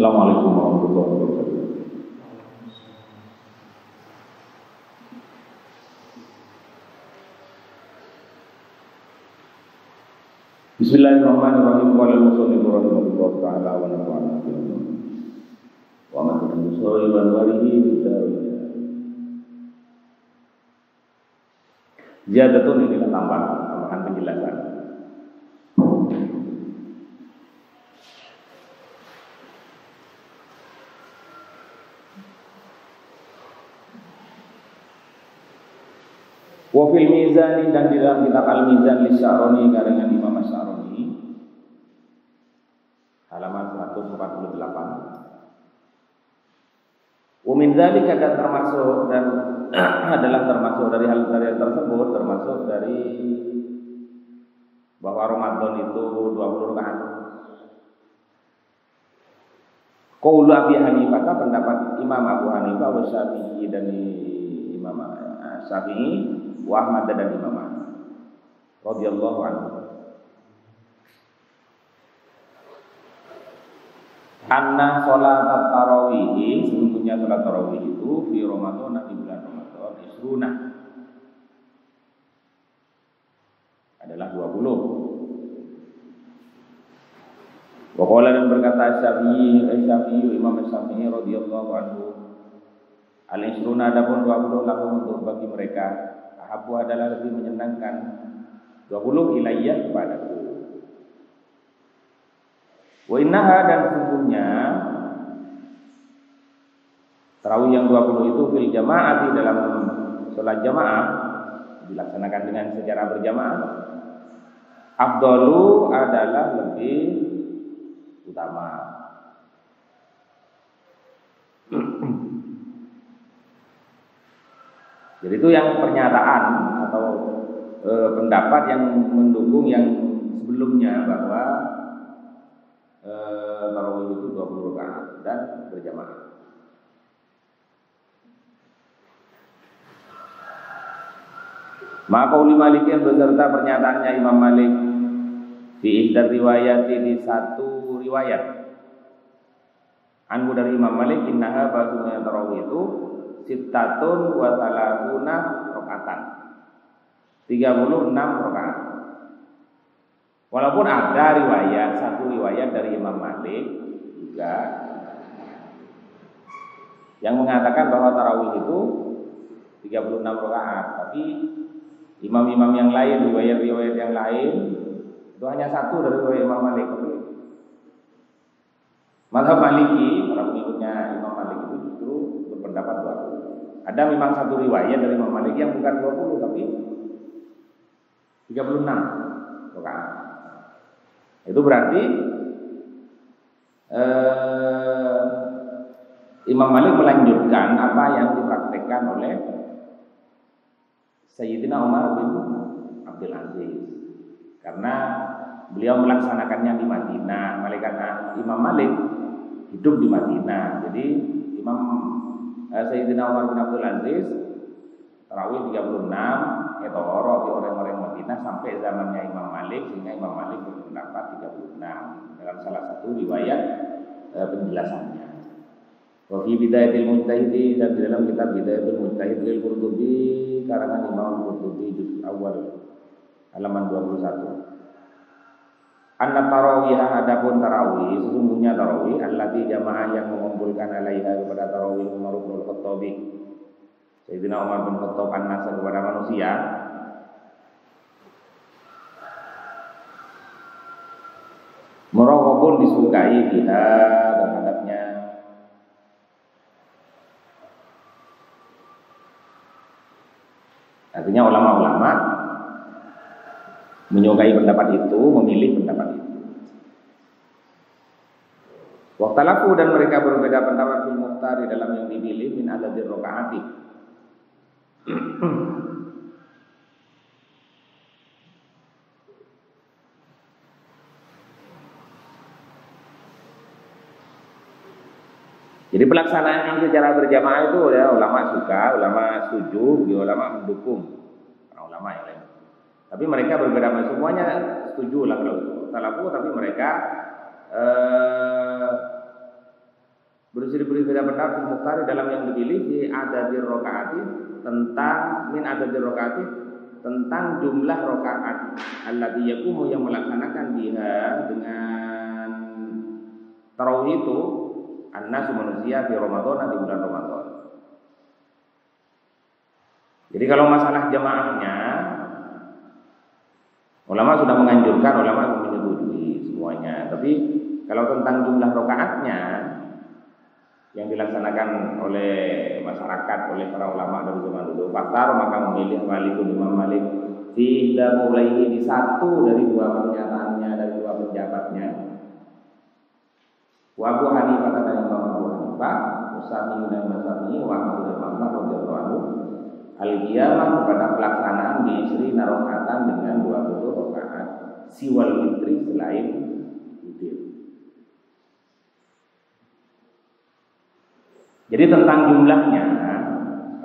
Assalamualaikum warahmatullahi wabarakatuh. Bismillahirrahmanirrahim. Qala al-musannif rahimahullah ta'ala wa nafa'ana bihi wa ma kunna nusawwi wa warihi bidarina. Ziyadatun ini tambahan penjelasan. Wa fil mizan, dan di dalam kitab Al-Mizan li Sya'rani karangan Imam Sya'rani halaman 148. Wa min dzalika, dan termasuk dan adalah termasuk dari hal tersebut, termasuk dari bahwa Ramadan itu 20 rakaat. Qaul Abi Hanifah, pendapat Imam Abu Hanifah wa Syafi'i dan Imam Syafi'i wa Ahmad dan Imam Ahmad radhiyallahu anhu. Anna sholat tarawih, sesungguhnya sholat tarawih itu di Ramadan, di bulan Ramadan isruna adalah 20. Wa qala, dan berkata Syafi'i Imam Syafi'i radhiyallahu anhu, al-isruna adapun 20 lahum untuk bagi mereka, ahabbu adalah lebih menyenangkan 20 ilayya kepadaku. Wa innaha, dan sesungguhnya tarawih yang 20 itu fil jamaah, di dalam sholat jamaah dilaksanakan dengan secara berjamaah, afdalu adalah lebih utama. Jadi itu yang pernyataan atau pendapat yang mendukung yang sebelumnya bahwa tarawih itu 20 rakaat dan berjamaah. Maka uli Malik, yang beserta pernyataannya Imam Malik fi ihdar riwayat, di satu riwayat anhu dari Imam Malik, innaha bahasanya tarawih itu sittatun wa salatuna rakaatan, 36 rakaat. Walaupun ada satu riwayat dari Imam Malik juga yang mengatakan bahwa tarawih itu 36 rakaat, tapi imam-imam yang lain, riwayat-riwayat yang lain itu hanya satu dari riwayat Imam Malik. Mazhab Maliki, para pengikutnya Imam Malik itu justru berpendapat 20. Ada memang satu riwayat dari Imam Malik yang bukan 20 tapi 36 rakaat. Itu berarti Imam Malik melanjutkan apa yang dipraktekkan oleh Sayyidina Umar bin Abdul Aziz, karena beliau melaksanakannya di Madinah. Imam Malik hidup di Madinah, jadi Sayyidina Umar bin Abdul Aziz tarawih 36 etoro di orang-orang Madinah sampai zamannya Imam Malik, sehingga Imam Malik berpendapat 36 dalam salah satu riwayat penjelasannya. Wa fi bidayatil mujtahid, dan di dalam kitab Bidayatul Mujtahid lil Qurtubi karangan Imam Qurtubi juz awal halaman 21. Anna tarawih, adapun tarawih, sesungguhnya tarawih allati jamaah yang mengumpulkan alaiha kepada tarawih Umar bin Khattab, Sayyidina Umar bin Khattab an-nas kepada manusia, muraqabun disukai biha terhadapnya, artinya ulama-ulama menyukai pendapat itu, memilih pendapat itu. Waktalafu, dan mereka berbeda pendapat fil mukhtar, di dalam yang dipilih min adadir rakaati. Jadi pelaksanaan secara berjamaah itu ya ulama suka, ulama setuju, ulama mendukung, para ulama yang lain. Tapi mereka berbeda, semuanya setuju lah kalau itu. Salafu, tapi mereka berbeda pendapat Mukhtar dalam yang dipilih di adadir rakaati tentang tentang jumlah rakaat allati yaqumu yang melaksanakan dia dengan tarawih itu annas manusia di Ramadan di bulan Ramadan. Jadi kalau masalah jamaahnya ulama sudah menganjurkan, ulama menyetujui semuanya. Tapi kalau tentang jumlah rakaatnya yang dilaksanakan oleh masyarakat, oleh para ulama dari zaman dulu, faktar maka memilih Imam Malik tidak mulai di satu dari dua pernyataannya, dari dua penjawabnya. Wa Abu Hanifah dan Imam Abu Hanifah, Utsaimin dan Masami, wa Ahmad bin Hanbal radhiyallahu anhu, al-qiyamah kepada pelaksanaan di isri rakaatan dengan 20 rakaat siwal witri selain witir. Jadi tentang jumlahnya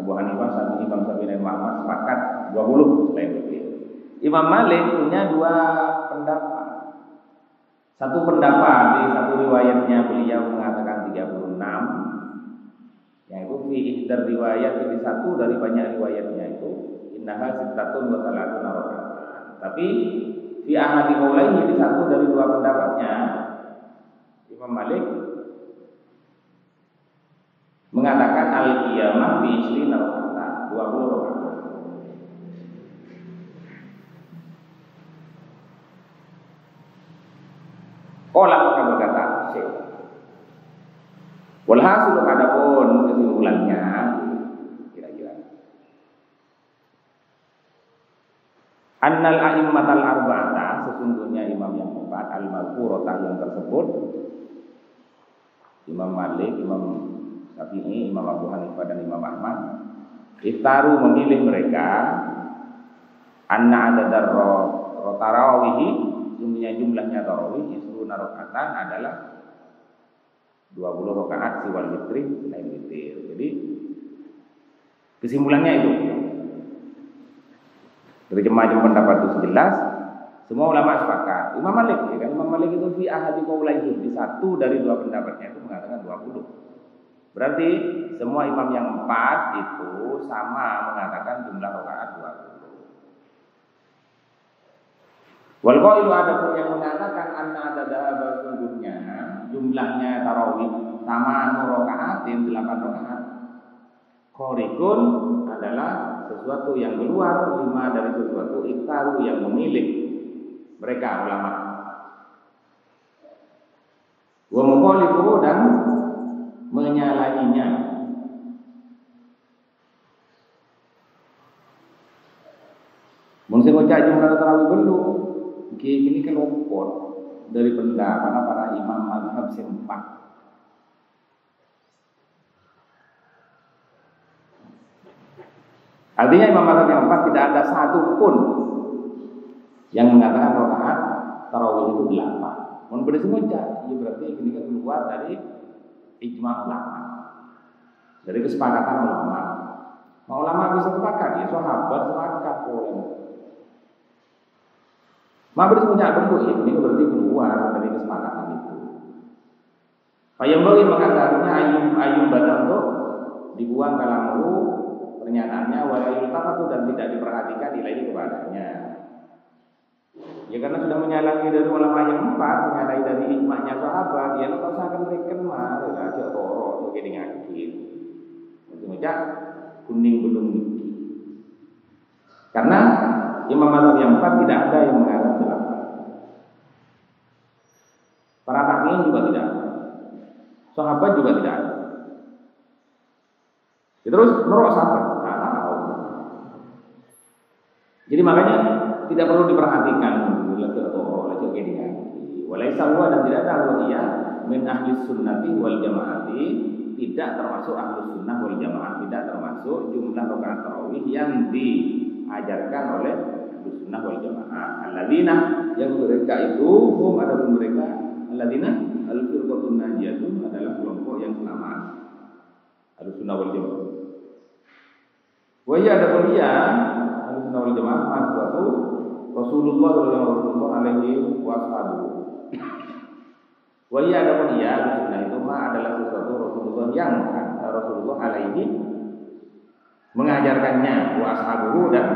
Abu Hanifah, Syafi'i, Imam Syafi'i dan Ahmad sepakat 20 selain witir. Imam Malik punya dua pendapat. Satu pendapat di satu riwayatnya beliau mengatakan 36, yaitu fi ihdar riwayat, ini satu dari banyak riwayatnya itu innaha sittatun wa salatuna rakaatan. Tapi fi ahadi qaulaihi, di satu dari dua pendapatnya Imam Malik mengatakan al-qiyamah bi isrina rakaatan, 20 rakaat. Qala maka berkata Syekh, walhasil adapun kesimpulannya kira-kira annal a'immatal arba'ata, sesungguhnya imam yang empat al-mazkurata yang tersebut, Imam Malik, Imam Syafi'i, Imam Abu Hanifah dan Imam Ahmad, iftaru memilih mereka anna adadar tarawih, jumlahnya tarawih isruna rakaatan adalah 20 rakaat siwal witri lain witir. Jadi kesimpulannya itu dari jemaah pendapat itu jelas, semua ulama sepakat. Imam Malik, ya kan, Imam Malik itu fi ahadi qaulaihi, di satu dari dua pendapatnya itu mengatakan 20. Berarti semua imam yang empat itu sama mengatakan jumlah rakaat 20. Wal qailu, ada pun yang mengatakan anna adadaha, sesungguhnya jumlahnya tarawih sama rakaatin 8 rakaat. Khariqun adalah sesuatu yang keluar, 5 dari sesuatu, iktaru yang memilih mereka ulama. Wa mukhalifu, dan menyalahinya. Mun sing ngocak jumlah tarawih belum ini kelopot dari pendapat para imam mazhab sempat. Artinya imam mazhab yang empat tidak ada satu pun yang mengatakan rakaat tarawih itu 8. Mun berarti ngocak, ya berarti ini kan keluar dari ijma ulama, dari kesepakatan ulama. Ulama bisa sepakat, ya sahabat sepakat oleh. Mabris punya bentuk ini berarti keluar dari kesepakatan itu. Payung bagi maka seharusnya ayum badan untuk dibuang kalamu pernyataannya, walayul tafatu, dan tidak diperhatikan nilai kepadanya. Ya karena sudah menyalangi dari ulama yang empat, menyalahi dari ijma'nya sahabat, ya kalau saya akan berikan mah, aja toro begini ngakil. Macam kuning belum niki. Karena imam mazhab yang empat tidak ada yang mengatakan 8. Para tabi'in juga tidak ada. Sahabat juga tidak ada. Terus menurut sahabat, tak tahu. Jadi makanya tidak perlu diperhatikan lagi dia. Walaisa huwa, dan tidak ada dia min ahli sunnati wal jamaati, tidak termasuk ahli sunnah wal jamaah, tidak termasuk jumlah rakaat tarawih yang diajarkan oleh ahli sunnah wal jamaah. Alladzina, yang mereka itu hum, adapun mereka alladzina al-firqatun najiyatun, adalah kelompok yang selamat, ahli sunnah wal jamaah. Wa ya adapun dia ahli sunnah wal jamaah masuk Rasulullah sallallahu alaihi wasallam. Wa iya adapun iya sunnah itu mah adalah sesuatu Rasulullah yang Rasulullah alaihi mengajarkannya, wa ashabuhu dan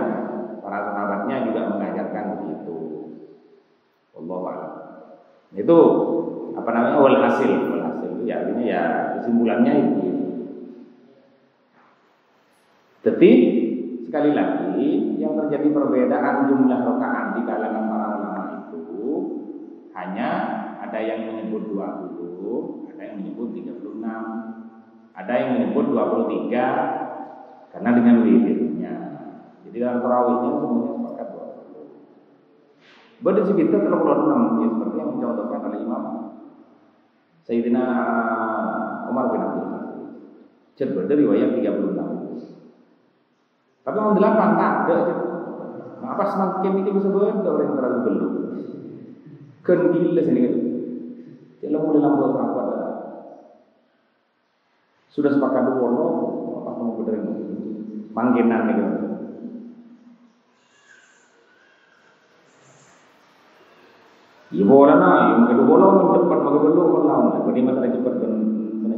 para sahabatnya juga mengajarkan begitu. Wallahu a'lam. Itu apa namanya wal hasil itu ya artinya ya kesimpulannya itu. Tapi sekali lagi yang terjadi perbedaan jumlah rakaat di kalangan para ulama itu hanya ada yang menyebut 20, ada yang menyebut 36, ada yang menyebut 23 karena dengan wiridnya. Jadi dalam tarawihnya semuanya sepakat 20. Berdiri kita 36 ya, seperti yang dicontohkan oleh Imam Sayyidina Umar bin Abdul Aziz. Jadi riwayat 36. Tapi orang 8 tak ada aja. Nah, apa semakin ini bisa benda orang yang terlalu belum. Kan gila sini kan. Dia mulai lambat apa ada. Sudah sepakat dulu apa mau benerin mangginan nih kan. Ya boleh nah, yang kedua boleh cepat bagi belum lawan. Jadi masalah cepat dan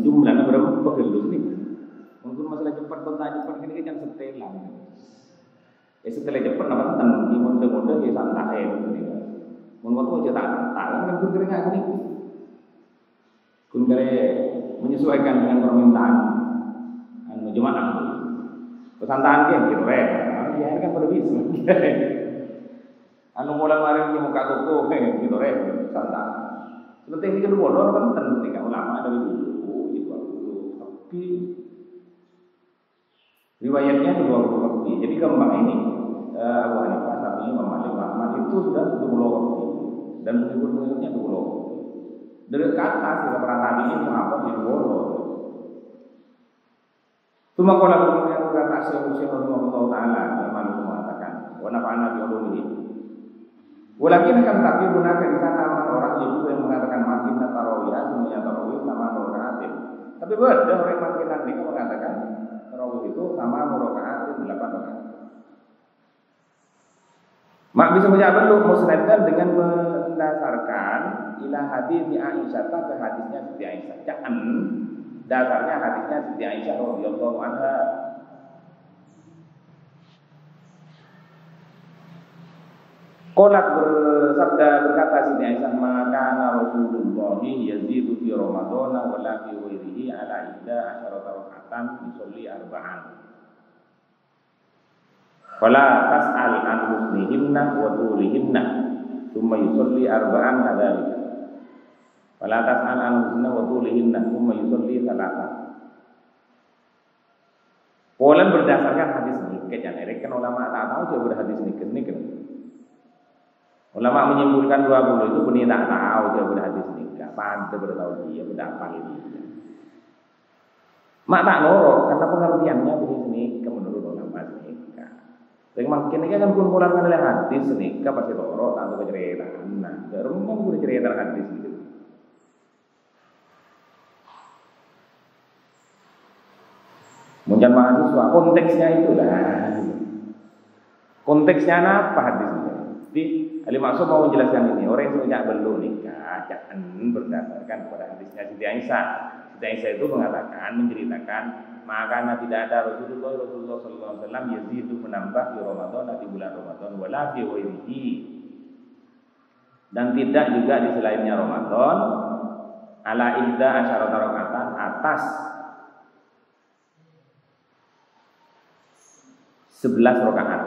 jumlahnya berapa dulu nih. Mungkin masalah cepat cepat ini kan setelah. Setelah cepat nama tentang di mode-mode di santai gitu. Mun waktu cetak santai kan kun kering ini. Kun menyesuaikan dengan permintaan anu jemaah. Pesantaan dia gitu ya kan pada bisa. Anu mulai kemarin di muka toko gitu santai. Seperti ini kedua doang kan ketika ulama dari dulu itu tapi riwayatnya kedua lebih. Jadi gampang ini Abu Hanifah, Syafi'i, Imam Malik, Ahmad itu sudah 20 waktu dan pengikut-pengikutnya 20 waktu. Dari ke atas ke para tabi'in sahabat yang 20. Cuma kalau kemudian berkata Syekh Allah Taala Imam mengatakan, wa nafa'ana bi ulumihi. Walakin akan tapi gunakan di sana orang itu yang mengatakan makin tarawih, semuanya tarawih sama rakaat. Tapi ada orang yang makin nanti mengatakan tarawih itu sama rakaat 8 rakaat. Mak bisa menjawab dulu musnadan dengan mendasarkan ila hadis Aisyah ke hadisnya Siti Aisyah. Jangan dasarnya hadisnya Siti Aisyah radhiyallahu anha. Qolat bersabda berkata Siti Aisyah maka Rasulullah yazidu fi Ramadan wa la fi ghairihi ala 11 raka'atan yusolli arba'an. Fala tas'al an husnihinna wa tulihinna thumma yusolli arba'an hadzalika. Fala tas'al an husnihinna wa tulihinna thumma yusolli salatan. Polan berdasarkan hadis nikah yang kan ulama tak tahu dia berhadis nikah. Ulama menyimpulkan 20 itu benih tak tahu dia berhadis nikah. Pantas bertahu dia berapa ini. Mak tak norok karena pengertiannya benih nikah menurut ulama nikah. Tapi makin ini kan kumpulan oleh hadis nikah pasti norok tak tahu cerita. Nah, terus kan boleh cerita hadis gitu. Mungkin mahasiswa konteksnya itulah. Konteksnya apa hadisnya? Jadi Ali Maksud mau menjelaskan ini. Orang yang sejak belum nikah jangan berdasarkan kepada hadisnya Siti Aisyah. Siti Aisyah itu mengatakan menceritakan maka tidak ada Rasulullah sallallahu alaihi wasallam yazidu menambah di Ramadan di bulan Ramadan wala fi ghairihi. Dan tidak juga di selainnya Ramadan ala ihda asyara raka'atan atas 11 rakaat.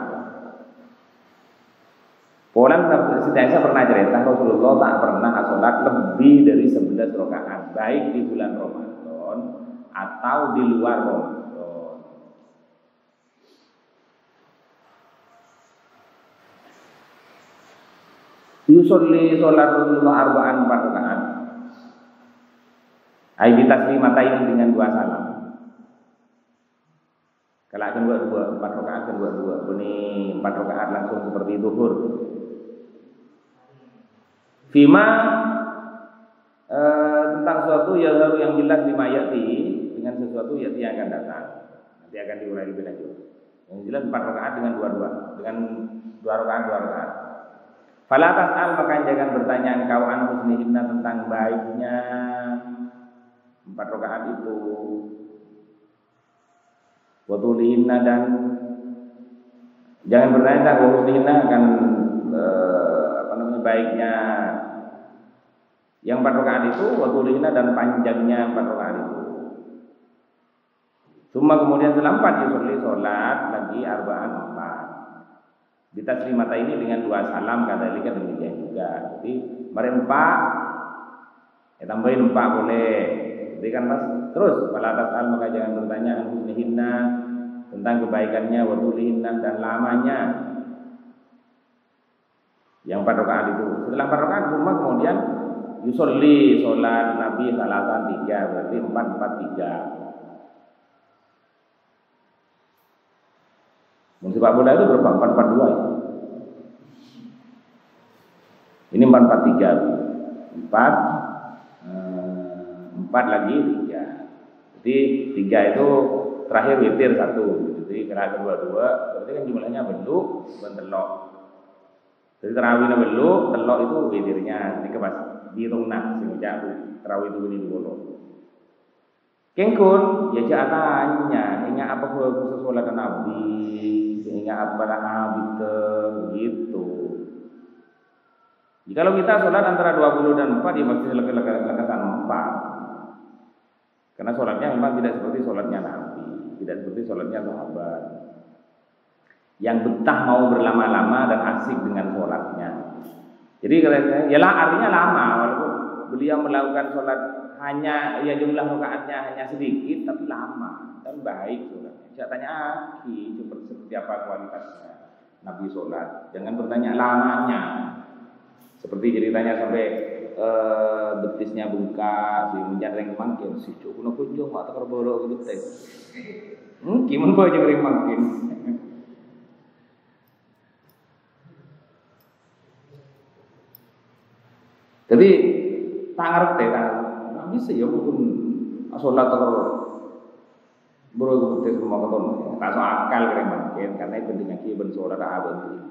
Polan Siti Aisyah pernah cerita Rasulullah tak pernah sholat lebih dari 11 rakaat baik di bulan Ramadan atau di luar Ramadan. Yusolli sholat Rasulullah arba'an 4 rakaat. Ai bitaslimata ini dengan 2 salam. Kalau akan buat 4 rakaat akan buat 2. Ini 4 rakaat langsung seperti zuhur. Fima tentang sesuatu yang jelas lima yati dengan sesuatu yati yang akan datang. Nanti akan diurai lebih lanjut. Yang jelas 4 rakaat dengan 2 dengan 2 rakaat 2 rakaat. Fala tas'al, maka jangan bertanya engkau an husnihinna tentang baiknya 4 rakaat itu. Wa tulihinna, dan jangan bertanya tentang husnihinna akan baiknya yang 4 rakaat itu, wa tulihinna, dan panjangnya 4 rakaat itu. Cuma kemudian setelah 4 yusolli, sholat lagi arba'an 4. Ditaslimata ini dengan 2 salam, kadzalika demikian juga. Jadi mari 4, tambahin 4 boleh. Jadi kan Mas, terus fala tas'al, maka jangan bertanya an husnihinna tentang kebaikannya, wa tulihinna, dan lamanya yang 4 rakaat itu. Setelah 4 rakaat cuma kemudian yusolli, sholat Nabi salatan 3, berarti 4 4 3. Sepak bola itu berapa? 4-4-2 ya? Ini 4-4-3. 4 lagi 3. Jadi 3 itu terakhir witir 1. Jadi kira kedua 2, berarti kan jumlahnya beluk dan telok. Jadi terawihnya beluk, telok itu witirnya. Ini kepas dirungna sing ucap terawih itu ini dulu. Kengkun ya jatannya ingat apa khusus sholat Nabi, ingat apa Nabi gitu. Kalau kita sholat antara 20 dan 4 ya mesti lekas-lekasan 4. Karena sholatnya memang tidak seperti sholatnya Nabi, tidak seperti sholatnya sahabat yang betah mau berlama-lama dan asik dengan sholatnya. Jadi yalah artinya lama, walaupun beliau melakukan sholat hanya ya jumlah rakaatnya hanya sedikit tapi lama dan baik sholatnya. Saya tanya seperti apa kualitasnya Nabi sholat. Jangan bertanya lamanya. Seperti ceritanya sampai betisnya bengkak, si menjareng mangkin, si cuk kuno kunjung atau kerboro gitu teh. Gimana boleh jering mangkin? Jadi tak ngerti kan? Nggak bisa ya mungkin sholat atau betul semua ketemu. Tak so akal keren mungkin karena itu dengan kiban sholat abad itu.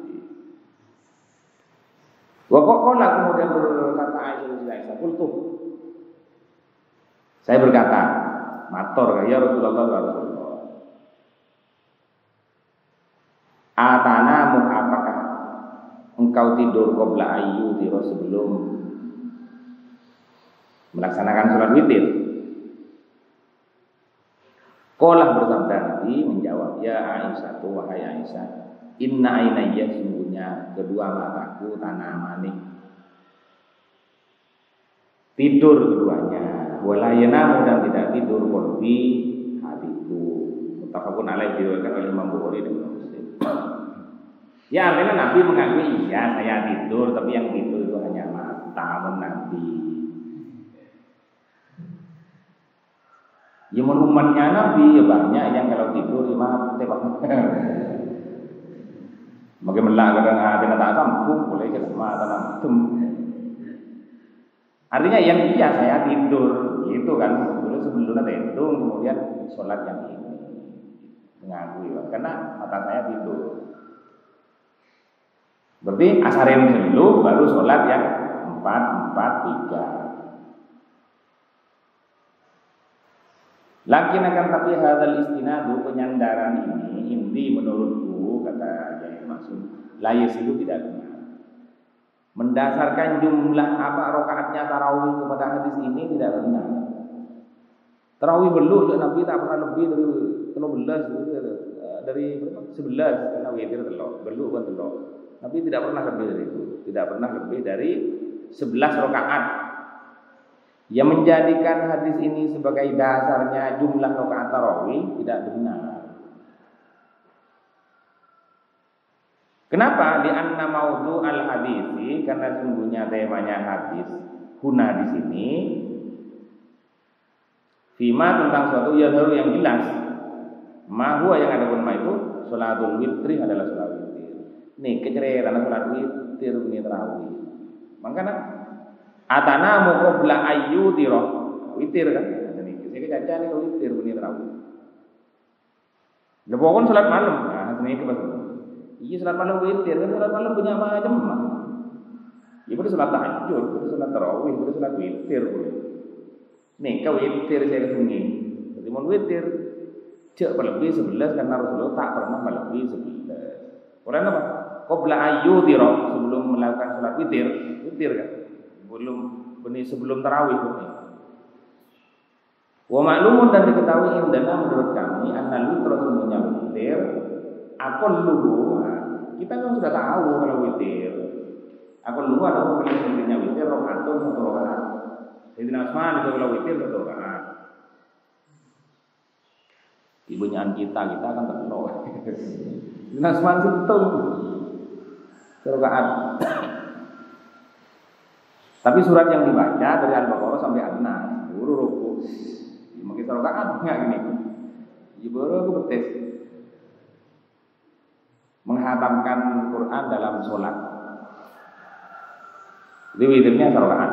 Wakokola kemudian berkata Aisyah, kultu. Saya berkata, mator ya Rasulullah. Atanamu, apakah engkau tidur qabla ayyu tiro sebelum melaksanakan sholat witir? Qala bersabda Nabi menjawab, ya Aisyah, wahai Aisyah, inna ainayya, sungguhnya kedua mataku tanamani tidur keduanya, wala yanamu, dan tidak tidur qalbi, hatiku. Muttafaqun alaih, diriwayatkan oleh Imam Bukhari dan Imam Muslim. Ya artinya Nabi mengakui, ya saya tidur, tapi yang tidur itu hanya mata Nabi. Ya umatnya Nabi ya banyak yang kalau tidur ya mati banget. Mungkin melanggar dengan tak sambung boleh kita mata nantem. Artinya yang iya saya tidur gitu kan. Dulu sebelumnya tentung kemudian sholat yang ini mengakui karena mata saya tidur. Berarti asarin dulu baru sholat yang 4-4-3. Lakin akan tapi hadal istinadu, penyandaran ini inti menurutku, kata Yai Maksud, layis itu tidak benar. Mendasarkan jumlah apa rakaatnya tarawih kepada hadis ini tidak benar. Tarawih belum Nabi tak pernah lebih dari 11 karena witir telok, belum kan telok. Nabi tidak pernah lebih dari itu, tidak pernah lebih dari 11 rakaat. Yang menjadikan hadis ini sebagai dasarnya jumlah rakaat tarawih tidak benar. Kenapa? Di anna maudhu al hadisi, karena sungguhnya temanya hadis huna di sini fima tentang suatu yadharu yang jelas. Ma huwa yang ada pun ma itu sholatul witri adalah sholat witir. Nih kecereran sholat witir ini tarawih. Makanya atana qabla ayyu tiro witir kan. Jadi saya caca nih witir bunyi tarawih. Lepokon salat malam. Nah, ini ke bahasa. Iya salat malam witir kan salat malam punya macam. Ya boleh sholat tahajud, boleh sholat tarawih, boleh sholat witir boleh. Nih kau witir saya kesungi. Jadi mau witir cek berlebih 11 karena Rasulullah tak pernah melebihi 11. Orang apa? Qabla ayyudhira, sebelum melakukan sholat witir, witir kan? Belum benih sebelum tarawih benih. Wa ma'lumun dan diketahui indana menurut kami annal witr sesungguhnya witir aqalluhu. Kita kan sudah tahu kalau witir. Aqalluhu ada paling sedikitnya witir rakaatun satu rakaat. Sayyidina Utsman itu kalau witir satu rakaat. Ibunya kita kan terlalu. Sayyidina Utsman sentuh satu rakaat. Tapi surat yang dibaca dari Al-Baqarah sampai An-Nas, guru ruku. Mungkin rakaat enggak gini. Ibu aku betes. Menghatamkan Quran dalam sholat. Jadi witirnya rakaat.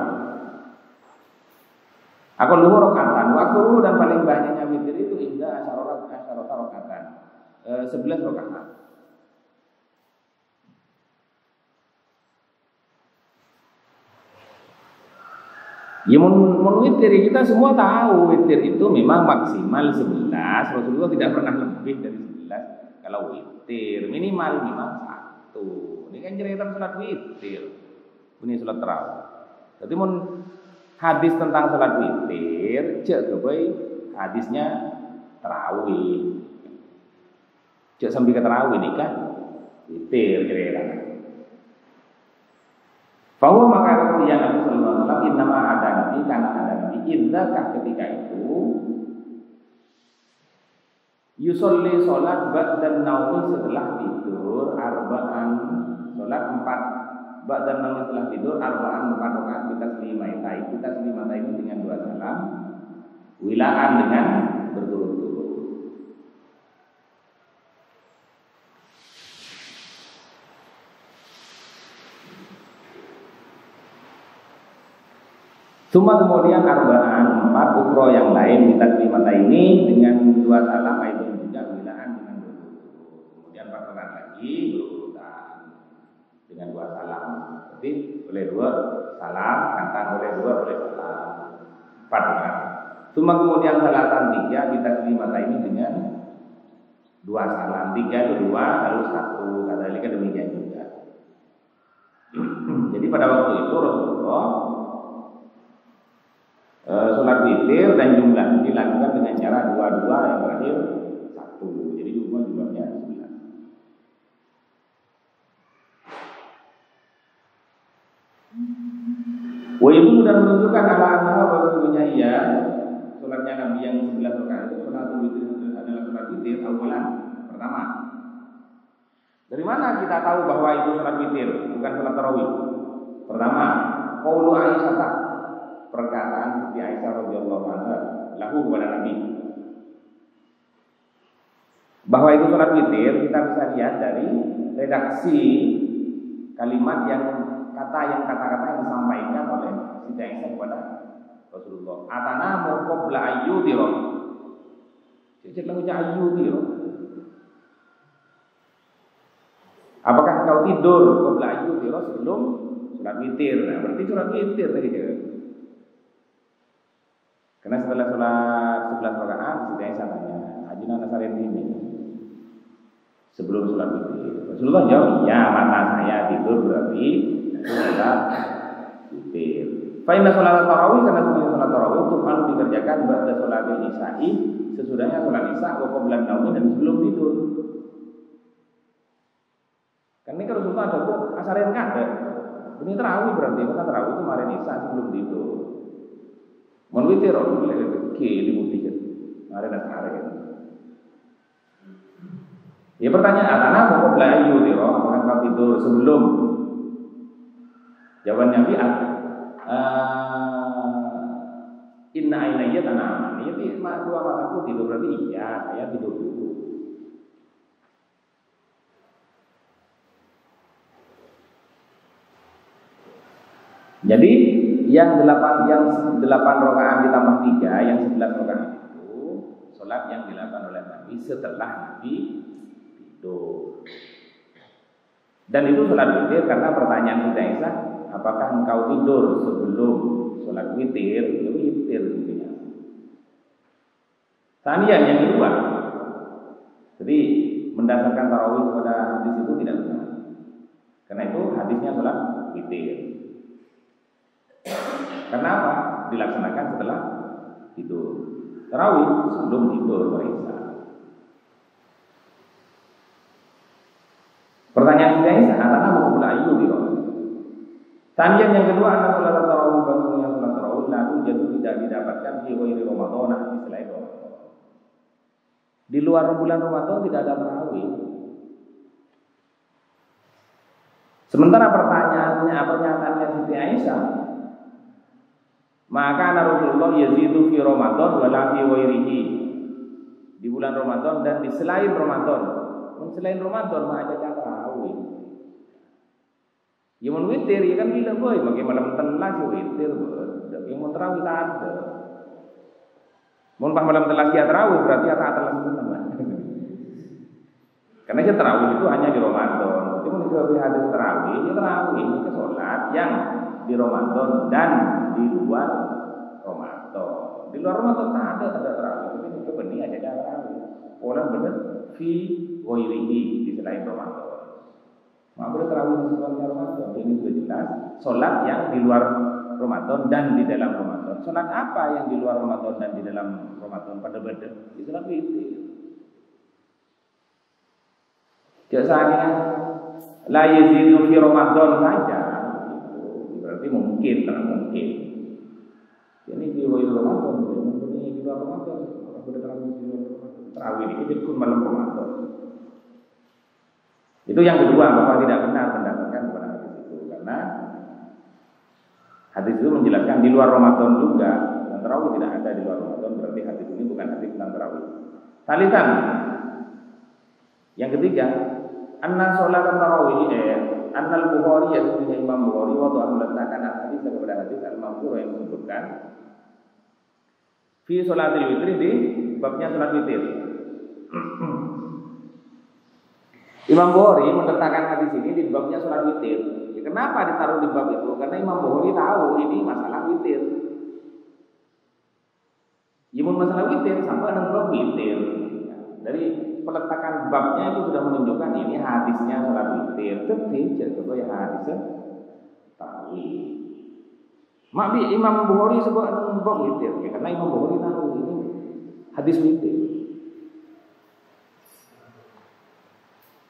Aku luhur rakaatan. Waktu dan paling banyaknya witir itu indah asyarata rakaatan. 11 rakaat. Ya mun witir kita semua tahu witir itu memang maksimal 11. Rasulullah tidak pernah lebih dari 11 kalau witir. Minimal memang 1. Ini kan cerita salat witir. Ini salat tarawih. Jadi mun hadis tentang salat witir, cek kebai hadisnya tarawih. Cek sambil ke tarawih nih kan witir kira-kira. Bahwa maka yang Nabi Sallallahu Alaihi Wasallam nama ada Nabi karena ada Nabi idzakah ketika itu yusolli sholat ba'dan naumi setelah tidur arba'an sholat 4 ba'dan naumi setelah tidur arba'an 4 rakaat kita selimata itu dengan 2 salam wilaan dengan berturut-turut. Cuma kemudian arba'an 4 ukro yang lain kita selimata ini dengan 2 salam itu juga wilaan dengan berturut-turut. Kemudian 4 rakaat lagi berurutan dengan 2 salam. Jadi boleh 2 salam, kata boleh 2 boleh salam. 4 rakaat. Cuma kemudian salatan 3 kita selimata ini dengan 2 salam. 3 itu 2 lalu 1. Kadzalika demikian juga. Jadi pada waktu itu Rasulullah sholat witir dan jumlah dilakukan dengan cara 2 yang terakhir 1. Jadi jumlahnya 9. Wa itu sudah menunjukkan ala-ala bahwa sesungguhnya ia sholatnya Nabi yang 11 rakaat itu sholat witir adalah sholat witir awalan pertama. Dari mana kita tahu bahwa itu sholat witir bukan sholat tarawih? Pertama, qaulu Aisyah, perkataan Siti Aisyah radhiyallahu anha lahu kepada Nabi bahwa itu sholat witir. Kita bisa lihat dari redaksi kalimat kata-kata yang disampaikan oleh Siti Aisyah kepada Rasulullah. Atana qabla ayyudhira. Cek lagunya ayyudhira. Apakah kau tidur qabla ayyudhira sebelum sholat witir? Nah, berarti sholat witir tadi dia. Karena setelah sholat 11 rakaat, Siti Aisyah tanya, Ajina nasarin ini sebelum sholat witir. Rasulullah jawab, ya mata saya tidur berarti sholat witir. Fa'inna sholat tarawih, karena sholat tarawih itu malu dikerjakan ba'da sholat isya'i, sesudahnya sholat isya' wa qabla naumi, dan sebelum tidur. Kan ini kan Rasulullah ada kok asarin kada. Ini tarawih berarti, karena tarawih itu kemarin isya sebelum tidur. Mon witir orang boleh ke dibuktikan. Ada dasar kan. Ya pertanyaan, karena pokok belayu tiro, apakah kau tidur sebelum? Jawabannya bi inna ainaya tanam. Ini dua mataku tidur berarti iya, saya tidur dulu. Jadi yang 8 rakaat ditambah 3, yang 11 rakaat itu sholat yang dilakukan oleh Nabi setelah Nabi tidur. Dan itu sholat witir karena pertanyaan Siti Aisyah, apakah engkau tidur sebelum sholat witir? Ya witir intinya. Tanian yang kedua, jadi mendasarkan tarawih pada hadis itu tidak benar. Karena itu hadisnya sholat witir. Kenapa? Dilaksanakan setelah tidur. Tarawih sebelum tidur Isya. Pertanyaan saya, apakah mau mulai di Tanian yang kedua adalah sholat tarawih, bangunnya sholat tarawih lalu jatuh tidak didapatkan di ghairi Ramadan, di selain Ramadan. Di luar bulan Ramadan tidak ada tarawih. Sementara pernyataannya Siti Aisyah, maka Rasulullah yazidu fi Ramadan wa la fi ghairihi. Di bulan Ramadan dan di selain Ramadan. Selain Ramadan mah ada tarawih. Ya mun witir ya kan gila boy, makai malam telas ya witir. Yang mun tarawih tak ada. Mun pas malam telas ya tarawih berarti tak telas teman. Karena ya tarawih itu hanya di Ramadan. Itu mun ke hadis tarawih, ya tarawih ini ke salat yang di Ramadan dan di luar Ramadan. Di luar Ramadan tak ada tarawih. Tapi itu benih aja tarawih. Orang benar fi ghairihi di selain Ramadan. Maka boleh tarawih di luar Ramadan. Ini sudah jelas. Solat yang di luar Ramadan dan di dalam Ramadan. Solat apa yang di luar Ramadan dan di dalam Ramadan pada beda? Itu solat witir. Biasanya la yazidu fi Ramadan saja. Berarti mungkin, tak mungkin. Ini di luar Ramadan, mungkin di luar Ramadan. Boleh tarawih di luar Ramadan. Tarawih ini jadi malam Ramadan. Itu yang kedua, bahwa tidak benar mendapatkan kepada hadis itu, karena hadis itu menjelaskan di luar Ramadan juga, dan tarawih tidak ada di luar Ramadan, berarti hadis ini bukan hadis tentang tarawih. Salisan, yang ketiga, anna sholat tarawih, annal Bukhari yang punya Imam Bukhari waktu meletakkan hadis kepada hadis al-Mamdur yang disebutkan fi sholatil witri di babnya sholat witir. Imam Bukhari meletakkan hadis ini di babnya sholat witir. Ya, kenapa ditaruh di bab itu? Karena Imam Bukhari tahu ini masalah witir. Imun masalah witir sampai dengan bab witir. Dari peletakan babnya itu sudah menunjukkan ini hadisnya sholat witir. Jadi coba ya hadisnya tarawih. Makbi Imam Bukhari sebut bab witir ya, karena Imam Bukhari tahu ini hadis witir.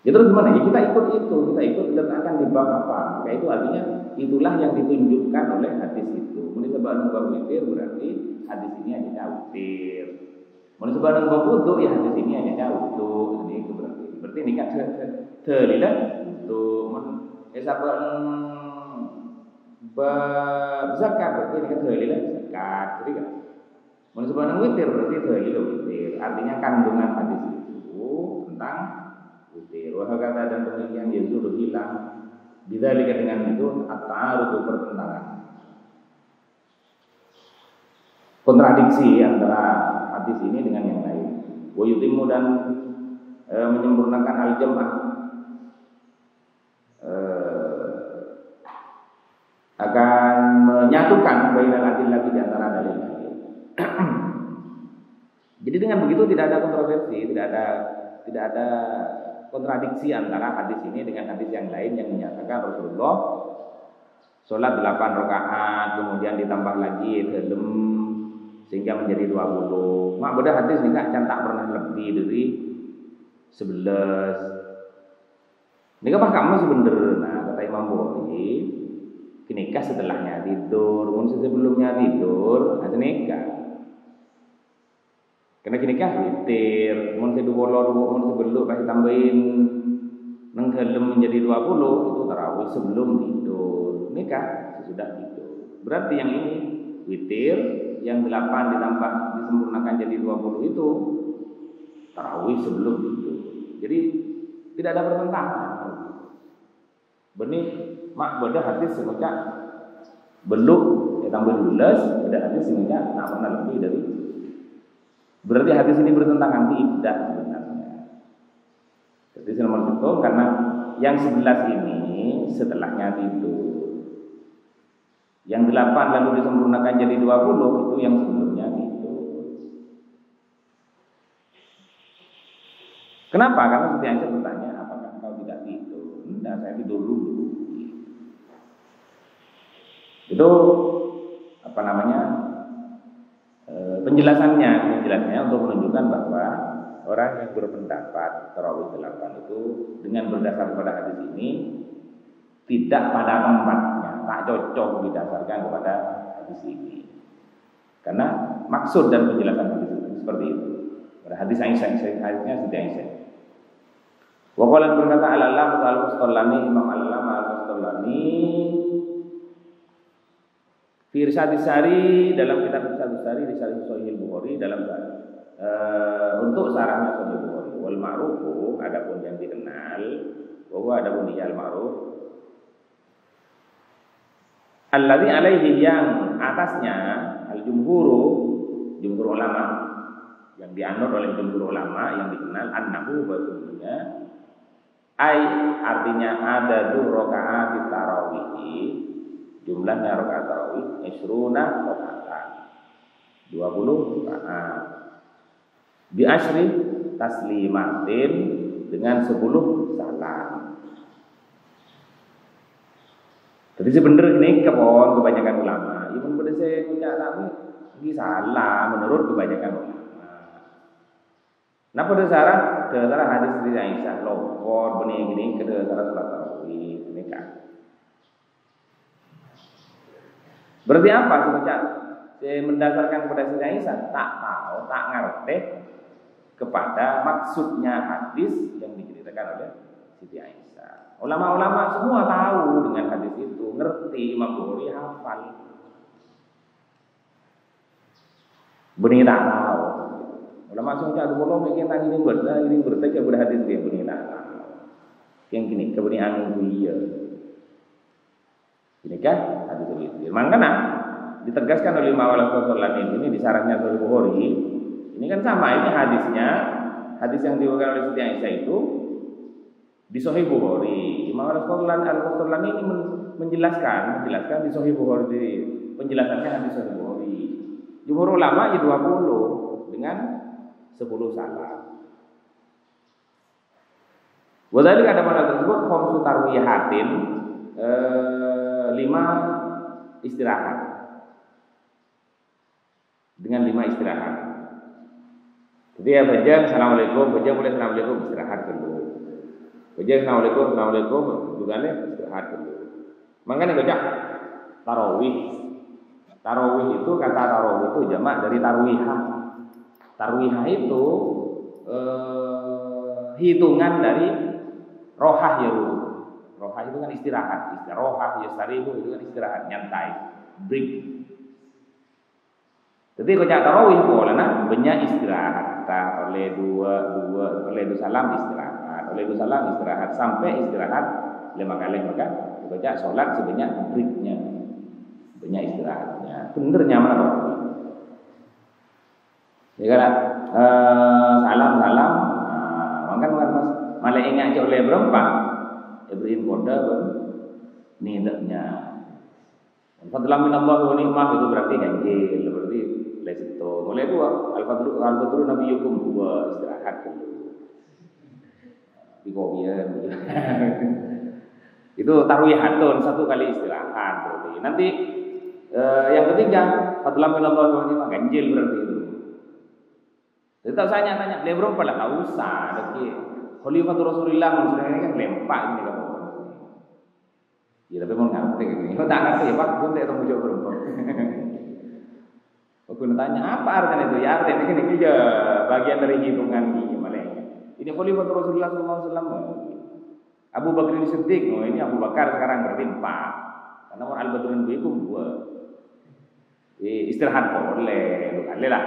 Ya terus gimana? Ya kita ikut itu, kita ikut diletakkan di bab apa? Maka itu artinya itulah yang ditunjukkan oleh hadis itu. Menisebabkan bab witir berarti hadis ini hanya witir. Menisebabkan bab wudu ya hadis ini hanya wudu. Ini itu berarti ini kan terlihat untuk menisebabkan bab zakat berarti ini kan terlihat zakat. Jadi kan menisebabkan witir berarti terlihat witir. Artinya kandungan hadis itu tentang witir. Wahakata dan demikian yazulu hilang. Bidzalika dengan itu at-ta'arud pertentangan. Kontradiksi antara hadis ini dengan yang lain. Wa yutimmu dan menyempurnakan al-jam'ah. Akan menyatukan bainal adillati di antara dalil. Jadi dengan begitu tidak ada kontroversi, tidak ada kontradiksi antara hadis ini dengan hadis yang lain yang menyatakan Rasulullah sholat 8 rakaat kemudian ditambah lagi dalam sehingga menjadi 20. Mak beda hadis ini kan tak pernah lebih dari 11. Ini kan kamu sebener. Nah kata Imam Bukhari nikah setelahnya tidur, mungkin sebelumnya tidur ada nikah. Karena nikah witir, mun sedulur mun sebelum pasti tambahin nang dalem menjadi 20 itu tarawih sebelum tidur. Nikah sesudah tidur. Berarti yang ini witir, yang 8 ditambah disempurnakan jadi 20 itu tarawih sebelum tidur. Jadi tidak ada pertentangan. Benih mak beda hadis semuanya belum ya tambah 12, beda hadis semuanya tak pernah lebih dari. Berarti hadis ini bertentangan tidak sebenarnya. Jadi nomor itu karena yang 11 ini setelahnya tidur. Yang 8 lalu disempurnakan jadi 20, itu yang sebelumnya tidur. Kenapa? Karena Siti Aisyah bertanya, apakah engkau tidak tidur? Enggak, saya tidur dulu. Itu apa namanya? Penjelasannya untuk menunjukkan bahwa orang yang berpendapat tarawih 8 itu dengan berdasar pada hadis ini tidak pada tempatnya, tak cocok didasarkan kepada hadis ini. Karena maksud dan penjelasan hadis ini seperti itu. Pada hadis Aisyah, hadisnya Siti Aisyah. Wa qala berkata al-Allamah al-Qustallani, Imam al-Allamah al-Qustallani fi Irsyadus Sari, dalam kitab Irsyadus Sari di Sahih Bukhari, dalam untuk sarahnya Sahih Bukhari. Wal ma'rufu, adapun yang dikenal, bahwa adapun al ma'ruf alladzi alaihi, yang atasnya jumhur ulama, yang dianut oleh jumhur ulama, yang dikenal annahu, bahwasanya artinya ada 2 rakaat tarawih, jumlahnya rakaat tarawih isruna rakaat, 20 rakaat, bi asyri taslimatin, dengan 10 salam. Jadi sebenarnya ini kebanyakan ulama, ibu pada saya punya tapi ini salah menurut kebanyakan ulama. Nah pada dasar hadis dari Aisyah lopor benih gini ke dasar salat tarawih ini kan. Berarti apa sebenarnya? Saya mendasarkan kepada Siti Aisyah tak tahu, tak ngerti kepada maksudnya hadis yang diceritakan oleh Siti Aisyah. Ulama-ulama semua tahu dengan hadis itu, ngerti, Imam Bukhari hafal. Benih tak tahu. Ulama semua ada bolong mikir tang ini berbaca berhadis dia benih tak tahu. Yang gini kebenaran dia. Ini kan hadis itu. Makanya ditegaskan oleh Imam Al-Qustallani ini di sarahnya Sahih Bukhari. Ini kan sama, ini hadisnya, hadis yang diriwayatkan oleh Siti Aisyah itu di Sahih Bukhari. Imam Al-Qustallani ini menjelaskan di Sahih Bukhari, penjelasannya hadis Sahih Bukhari. Jumhur ulama ya 20 dengan 10 salam. Wadhalika ada pada tersebut khamsu tarwihatin, 5 istirahat. Dengan 5 istirahat. Jadi ya baca assalamualaikum, baca boleh assalamualaikum, istirahat dulu. Baca assalamualaikum juga nih istirahat dulu. Makanya baca tarawih. Tarawih itu, kata tarawih itu jamak dari tarwihah. Tarwihah itu hitungan dari rohah ya dulu. Rohah itu kan istirahat. Rohah ya sarihu itu kan istirahat, nyantai, break. Jadi kocak tarawih boleh nah banyak istirahat. Oleh dua salam istirahat, oleh dua salam istirahat sampai istirahat 5 kali, maka kocak sholat sebanyak breaknya, banyak istirahatnya. Bener nyaman apa? Ya kan salam, maka malah ingat oleh berempat Ibrahim Koda nilainya. Fadlan min Allah wa ni'mah itu berarti ganjil, berarti itu. Mulai 2 al-fadlu nabiyukum 2 istirahat dulu. Di kopian. Itu tarwihatun, 1 kali istirahat berarti. Nanti yang ketiga fadlan min Allah wa ni'mah ganjil berarti itu. Jadi tak saya tanya, dia berapa lah? Tak usah. Lagi Khalifatul Rasulullah maksudnya kan lempak ini kan. Ya tapi mau ngerti kayak gini. Kau tak ngerti ya Pak, gue tak tahu jawab berapa. Aku tanya apa artinya itu? Ya artinya ini ya bagian dari hitungan ini malah. Ini Khalifatul Rasulullah SAW. Abu Bakar Siddiq, oh ini Abu Bakar sekarang berarti 4. Karena orang Al-Badrun itu 2. Istirahat boleh, boleh lah.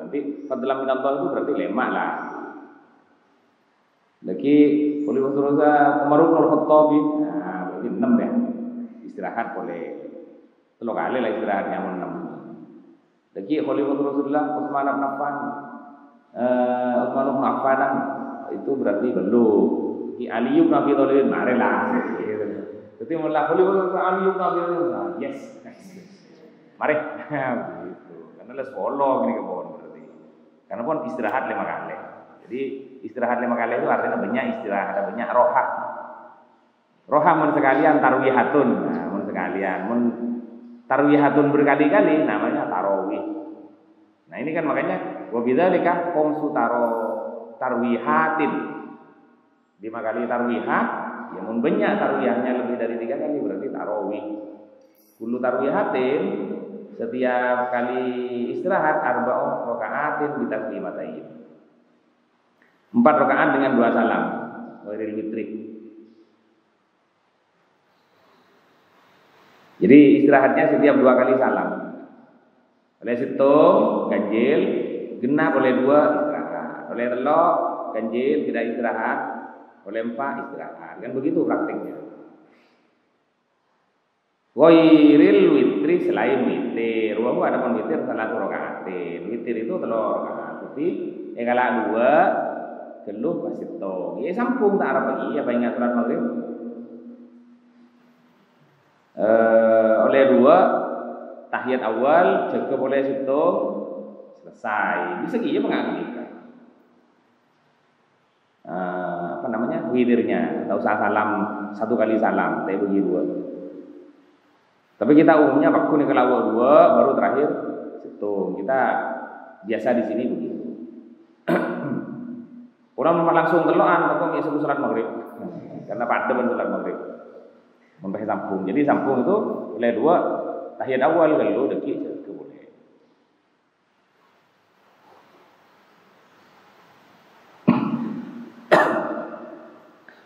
Nanti fadlan min Allah itu berarti lemak lah. Lagi Khalifatul Rasulullah Umar bin Khattab, nah berarti 6 deh. Istirahat boleh 3 kali lah istirahatnya 6. Lagi Khalifatul Rasulullah Utsman bin Affan, Utsman bin Affan itu berarti belum. Ki Ali bin Abi Thalib mare lah. Jadi mulai boleh anu kabeh. Yes. Mari. Begitu. Karena les follow gini ke pohon berarti. Karena pun istirahat 5 kali. Jadi istirahat 5 kali itu artinya banyak istirahat, ada banyak roha. Roha mun sekalian tarwihatun. Nah, mun sekalian mun tarwihatun berkali-kali namanya tarawih. Nah, ini kan makanya wa bidzalika qomsu tarwihatin. 5 kali tarwihat, ya mun banyak tarwihahnya lebih dari 3 kali berarti tarawih. Kullu tarwihatin, setiap kali istirahat arba'u raka'atin bitaslimatain. 4 rakaat dengan 2 salam. Ghairil witri. Jadi istirahatnya setiap 2 kali salam. Oleh situ ganjil, genap oleh 2 istirahat. Oleh telok ganjil tidak istirahat, oleh 4 istirahat. Kan begitu praktiknya. Ghairil witri selain witir. Wa ada pun witir salah rakaatin. Witir itu 3 rakaat. Tapi kalau 2 geluh pasti tong. Ya sampung tak arep lagi apa ingat salat maghrib. Oleh 2 tahiyat awal jaga boleh situ selesai. Bisa gitu mengakhirkan. Apa namanya? Witirnya atau salam 1 kali salam, tapi bagi 2. Tapi kita umumnya waktu nih kalau 2 baru terakhir situ. Kita biasa di sini begitu. Orang langsung telokan atau sebelum salat maghrib. Karena pada salat maghrib. Membahas sampung. Jadi sampung itu oleh 2 tahiyat awal kalau dekik ke boleh.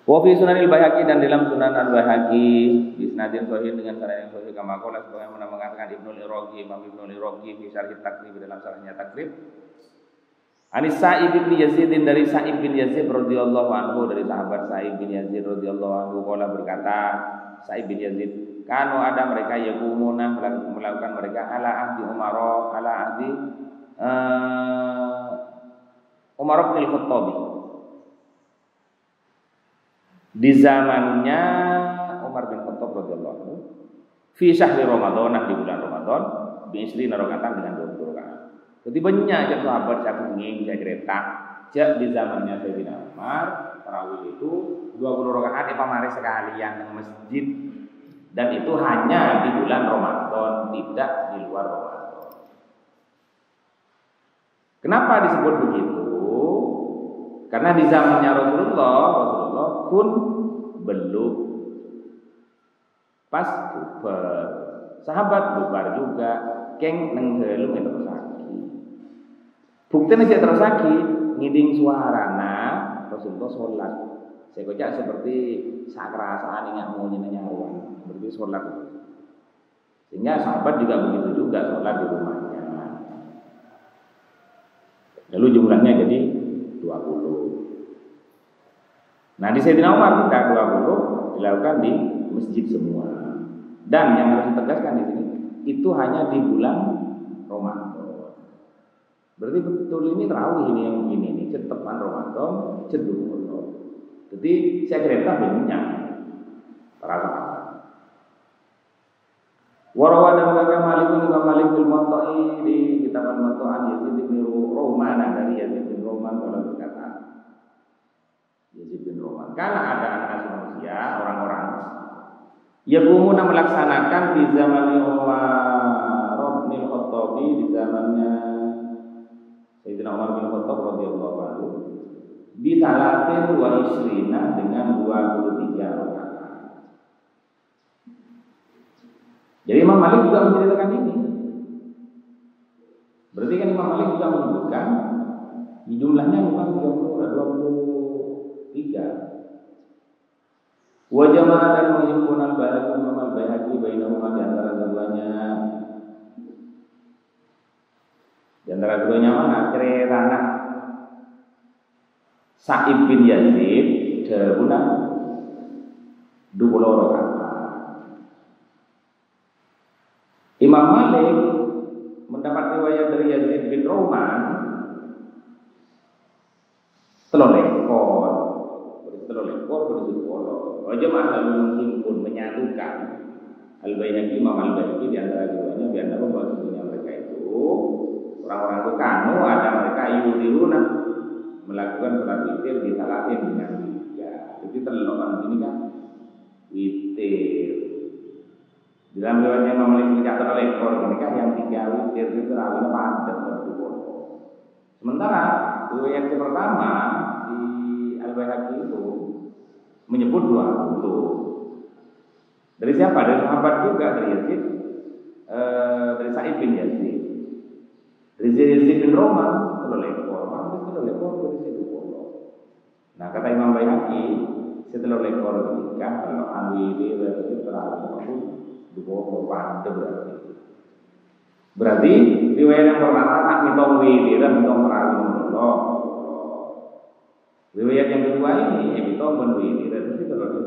Wa fi Sunanil Baihaqi dan dalam Sunan Al-Baihaqi bisnadin sahih dengan sanad yang sahih kama qala sebagaimana mengatakan Ibnu Iraqi, Imam Ibnu Iraqi fi Syarh Takrib dalam syarahnya Takrib. Anis Sa'ib bin Yazid dari Sa'ib bin Yazid radhiyallahu anhu dari sahabat Sa'ib bin Yazid radhiyallahu anhu qala berkata Sa'ib bin Yazid kanu ada mereka yaqumuna melakukan mereka ala ahdi Umar bin Khattab. Di zamannya Umar bin Khattab radhiyallahu anhu fi syahri Ramadan di bulan Ramadan bi isri rakaatan dengan 20 rakaat. Jadi banyak aja sahabat yang ingin saya cerita jak di zamannya Sayyidina Umar tarawih itu 20 rakaat pamare sekalian yang masjid dan itu hanya di bulan Ramadan tidak di luar Ramadan. Kenapa disebut begitu? Karena di zamannya Rasulullah pun belum pas bubar. Sahabat bubar juga keng nenggelum itu tersaki. Buktinya dia tersaki ngiding suarana Rasulullah sholat. Saya kocak seperti sakrasaan ingat mau nyaruan seperti sholat. Sehingga sahabat juga begitu juga sholat di rumahnya. Lalu jumlahnya jadi 20. Nah di Sayyidina Umar tidak 20 dilakukan di masjid semua. Dan yang harus ditegaskan di sini itu hanya di bulan Ramadan. Berarti betul ini tarawih ini yang begini ini cetepan Ramadan cenderung. Jadi saya kira banyak para sahabat. Warawa dan Imam Malik bin Muwatta'i di kitab Al-Muwatta'an Yazid bin Roman dari Yazid bin Roman kalau berkata Yazid bin Roman karena ada anak manusia orang-orang yaqumuna melaksanakan di zamannya Umar bin Khattab di zamannya Sayyidina Umar bin Khattab radhiyallahu anhu di salatin wa isrina dengan 23 rakaat. Jadi Imam Malik juga menceritakan ini. Berarti kan Imam Malik juga menyebutkan di jumlahnya bukan 23. Wa jama'a dan menghimpunkan al-Baihaqi Imam al-Baihaqi bainahuma di antara keduanya. Di antara keduanya mana? Cerita anak Sa'ib bin Yazid dahuna 20 rakaat. Imam Malik mendapat riwayat dari Yazid bin Roman 3 lekor. Berarti 3 lekor berarti 10. Jemaah lalu menghimpun menyatukan Al-Baihaqi, Imam Al-Baihaqi di antara keduanya di antara bahwasanya mereka itu orang-orang itu kanu ada mereka yudiruna melakukan sholat witir di salatin dengan tiga. Jadi terlalu ini kan witir. Di dalam riwayatnya Imam Malik mencatat oleh ekor ini kan yang tiga witir itu terawihnya padat berdua. Sementara riwayat yang pertama di Al-Baihaqi itu menyebut 20. Dari siapa? Dari sahabat juga, dari Yazid, dari Sa'id bin Yazid, dari Yazid bin Roman, kalau lekor, dari situ. Nah kata Imam Baihaqi, setelah lekor nikah, kalau anwili berarti terawih itu dua pada berarti riwayat yang pertama tak mitong wili dan mitong terawih Allah. Riwayat yang kedua ini mitong menwili dan itu terlalu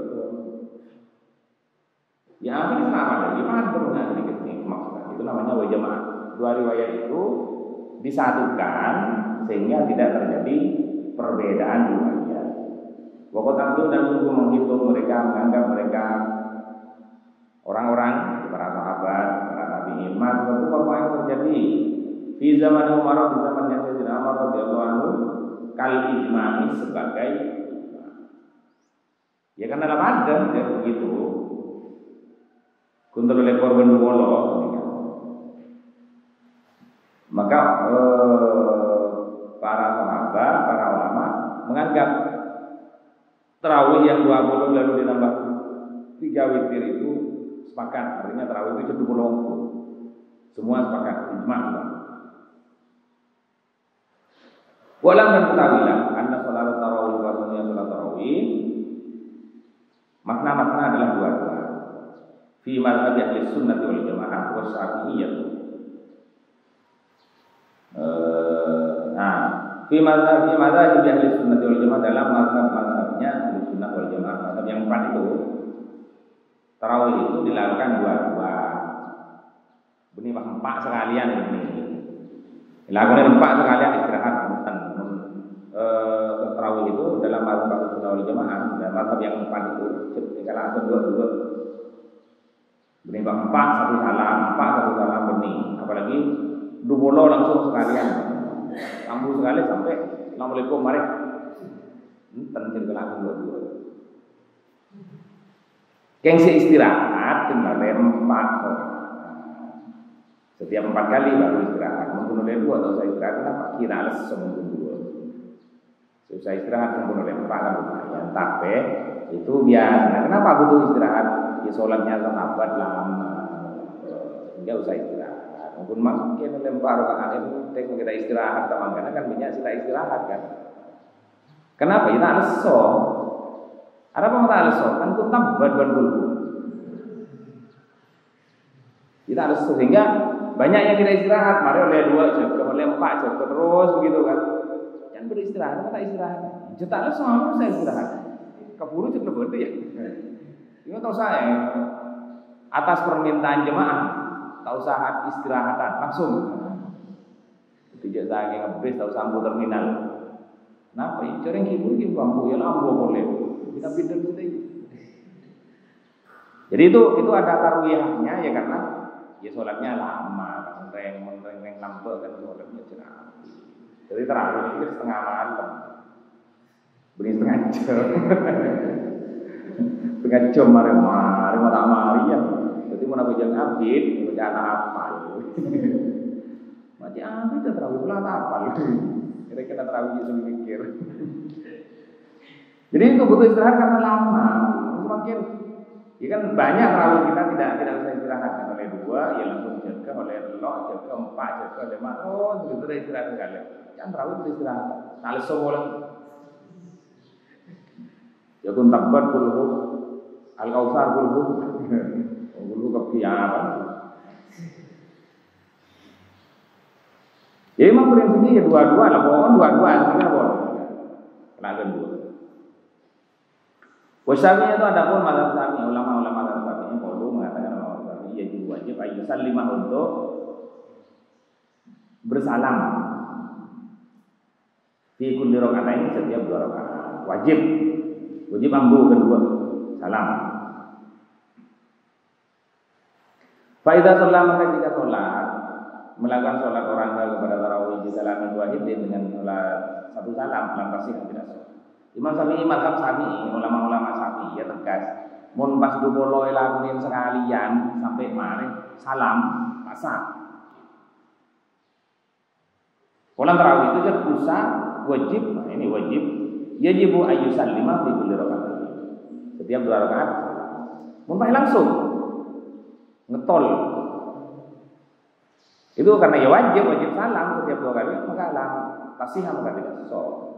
ya amin sama ada gimana dengan sedikit maksudnya itu namanya wajamaah. Dua riwayat itu disatukan sehingga tidak terjadi perbedaan riwayat. Pokok tentu dan sungguh menghitung mereka menganggap mereka orang-orang para sahabat, para tabi'in, tentu apa yang terjadi di zaman Umar, di zamannya Sayyidina Umar radhiyallahu anhu kal ijma'i sebagai ya kan dalam ada ya begitu. Kuntul oleh korban wolo, maka para sahabat, para ulama menganggap tarawih yang 20 lalu ditambah 3 witir itu sepakat, artinya tarawih itu 20. Semua sepakat, ijma'. Walam dan ketahuilah karena salat tarawih bahasanya salat tarawih makna-makna adalah dua-dua. Fi mazhab ahli sunnah wal jamaah wa syafi'iyah. Fi mazhab ahli sunnah wal jamaah dalam mazhabnya ahli sunnah wal jamaah. Mazhab yang empat itu tarawih itu dilakukan dua-dua. Benih empat sekalian ini. Dilakukan empat sekalian istirahat. Tarawih itu dalam mazhab ahli sunnah wal jamaah dan mazhab yang empat itu ketika ada dua-dua. Benih empat satu salam benih. Apalagi dubolo langsung sekalian. Sambung sekali sampai Assalamualaikum mari. Tentu langsung dua-dua. Gengsi istirahat tinggal 4. Setiap 4 kali baru istirahat. Mungkin oleh 2 atau saya istirahat kenapa? Kira alas seminggu 2. Saya istirahat mungkin oleh 4 kan lumayan. Tapi itu biasa. Kenapa butuh istirahat? Ya sholatnya sahabat lama. Enggak usah istirahat. Mungkin makin lempar rakaat itu kita istirahat teman karena kan banyak sila istirahat kan. Kenapa? Kita aleso. Ada apa mata aleso? Kan kun tambat dulu. Kita aleso sehingga banyak yang kita istirahat. Mari oleh 2 jam, oleh 4 jam terus begitu kan. Jangan beristirahat, kita istirahat. Kita aleso harus saya istirahat. Keburu cukup betul ya. Ini tahu saya atas permintaan jemaah tahu saat istirahatan langsung tidak saya ngebis tahu sambu terminal. Kenapa ya? Coreng kibur ki bambu ya lampu boleh kita pindah kita. Jadi itu ada tarawihnya ya karena ya sholatnya lama kan reng lampu kan sholatnya cerah. Jadi terawih itu setengah malam beri setengah jam. Setengah jam mari tak mari ya. Jadi mau nak jangan abid, jangan apa. Macam apa itu terawih pula apa? Kira-kira terawih itu mikir. Jadi itu butuh istirahat karena lama. Semakin, ya kan banyak terawih kita tidak bisa istirahat. Oleh 2, ya langsung jaga oleh elok, jaga 4, jaga 5. Oh, begitu istirahat sekali. Jangan terawih itu istirahat. Kalau semua ya kun takbar kulhu al-kausar kulhu kepiaran. Jadi memang prinsipnya ya dua-dua lah, pokoknya dua-dua sebenarnya boleh. Kenapa dua? Wasyaminya itu ada pun mazhab Syafi'i, ulama-ulama mazhab Syafi'i kalau mengatakan ulama Syafi'i ya wajib ayyusan 5 untuk bersalam. Fi kulli raka'atain setiap 2 rakaat. Wajib ambu kedua salam. Fa idza shalla maka jika sholat melakukan sholat orang kepada tarawih di salamin wahidin dengan sholat satu salam lam tasih tidak sah. Imam Syafi'i mazhab Syafi'i, ulama-ulama Syafi'i ya tegas mun pas dupolo lakuin sekalian sampai mari salam tak sah. Sholat tarawih itu terpusa wajib, nah ini wajib yajibu ayyusallima fi kulli raka'atin. Setiap 2 rakaat mun langsung ngetol. Itu karena ya wajib salam setiap 2 kali maka alam tasihah maka tidak sah.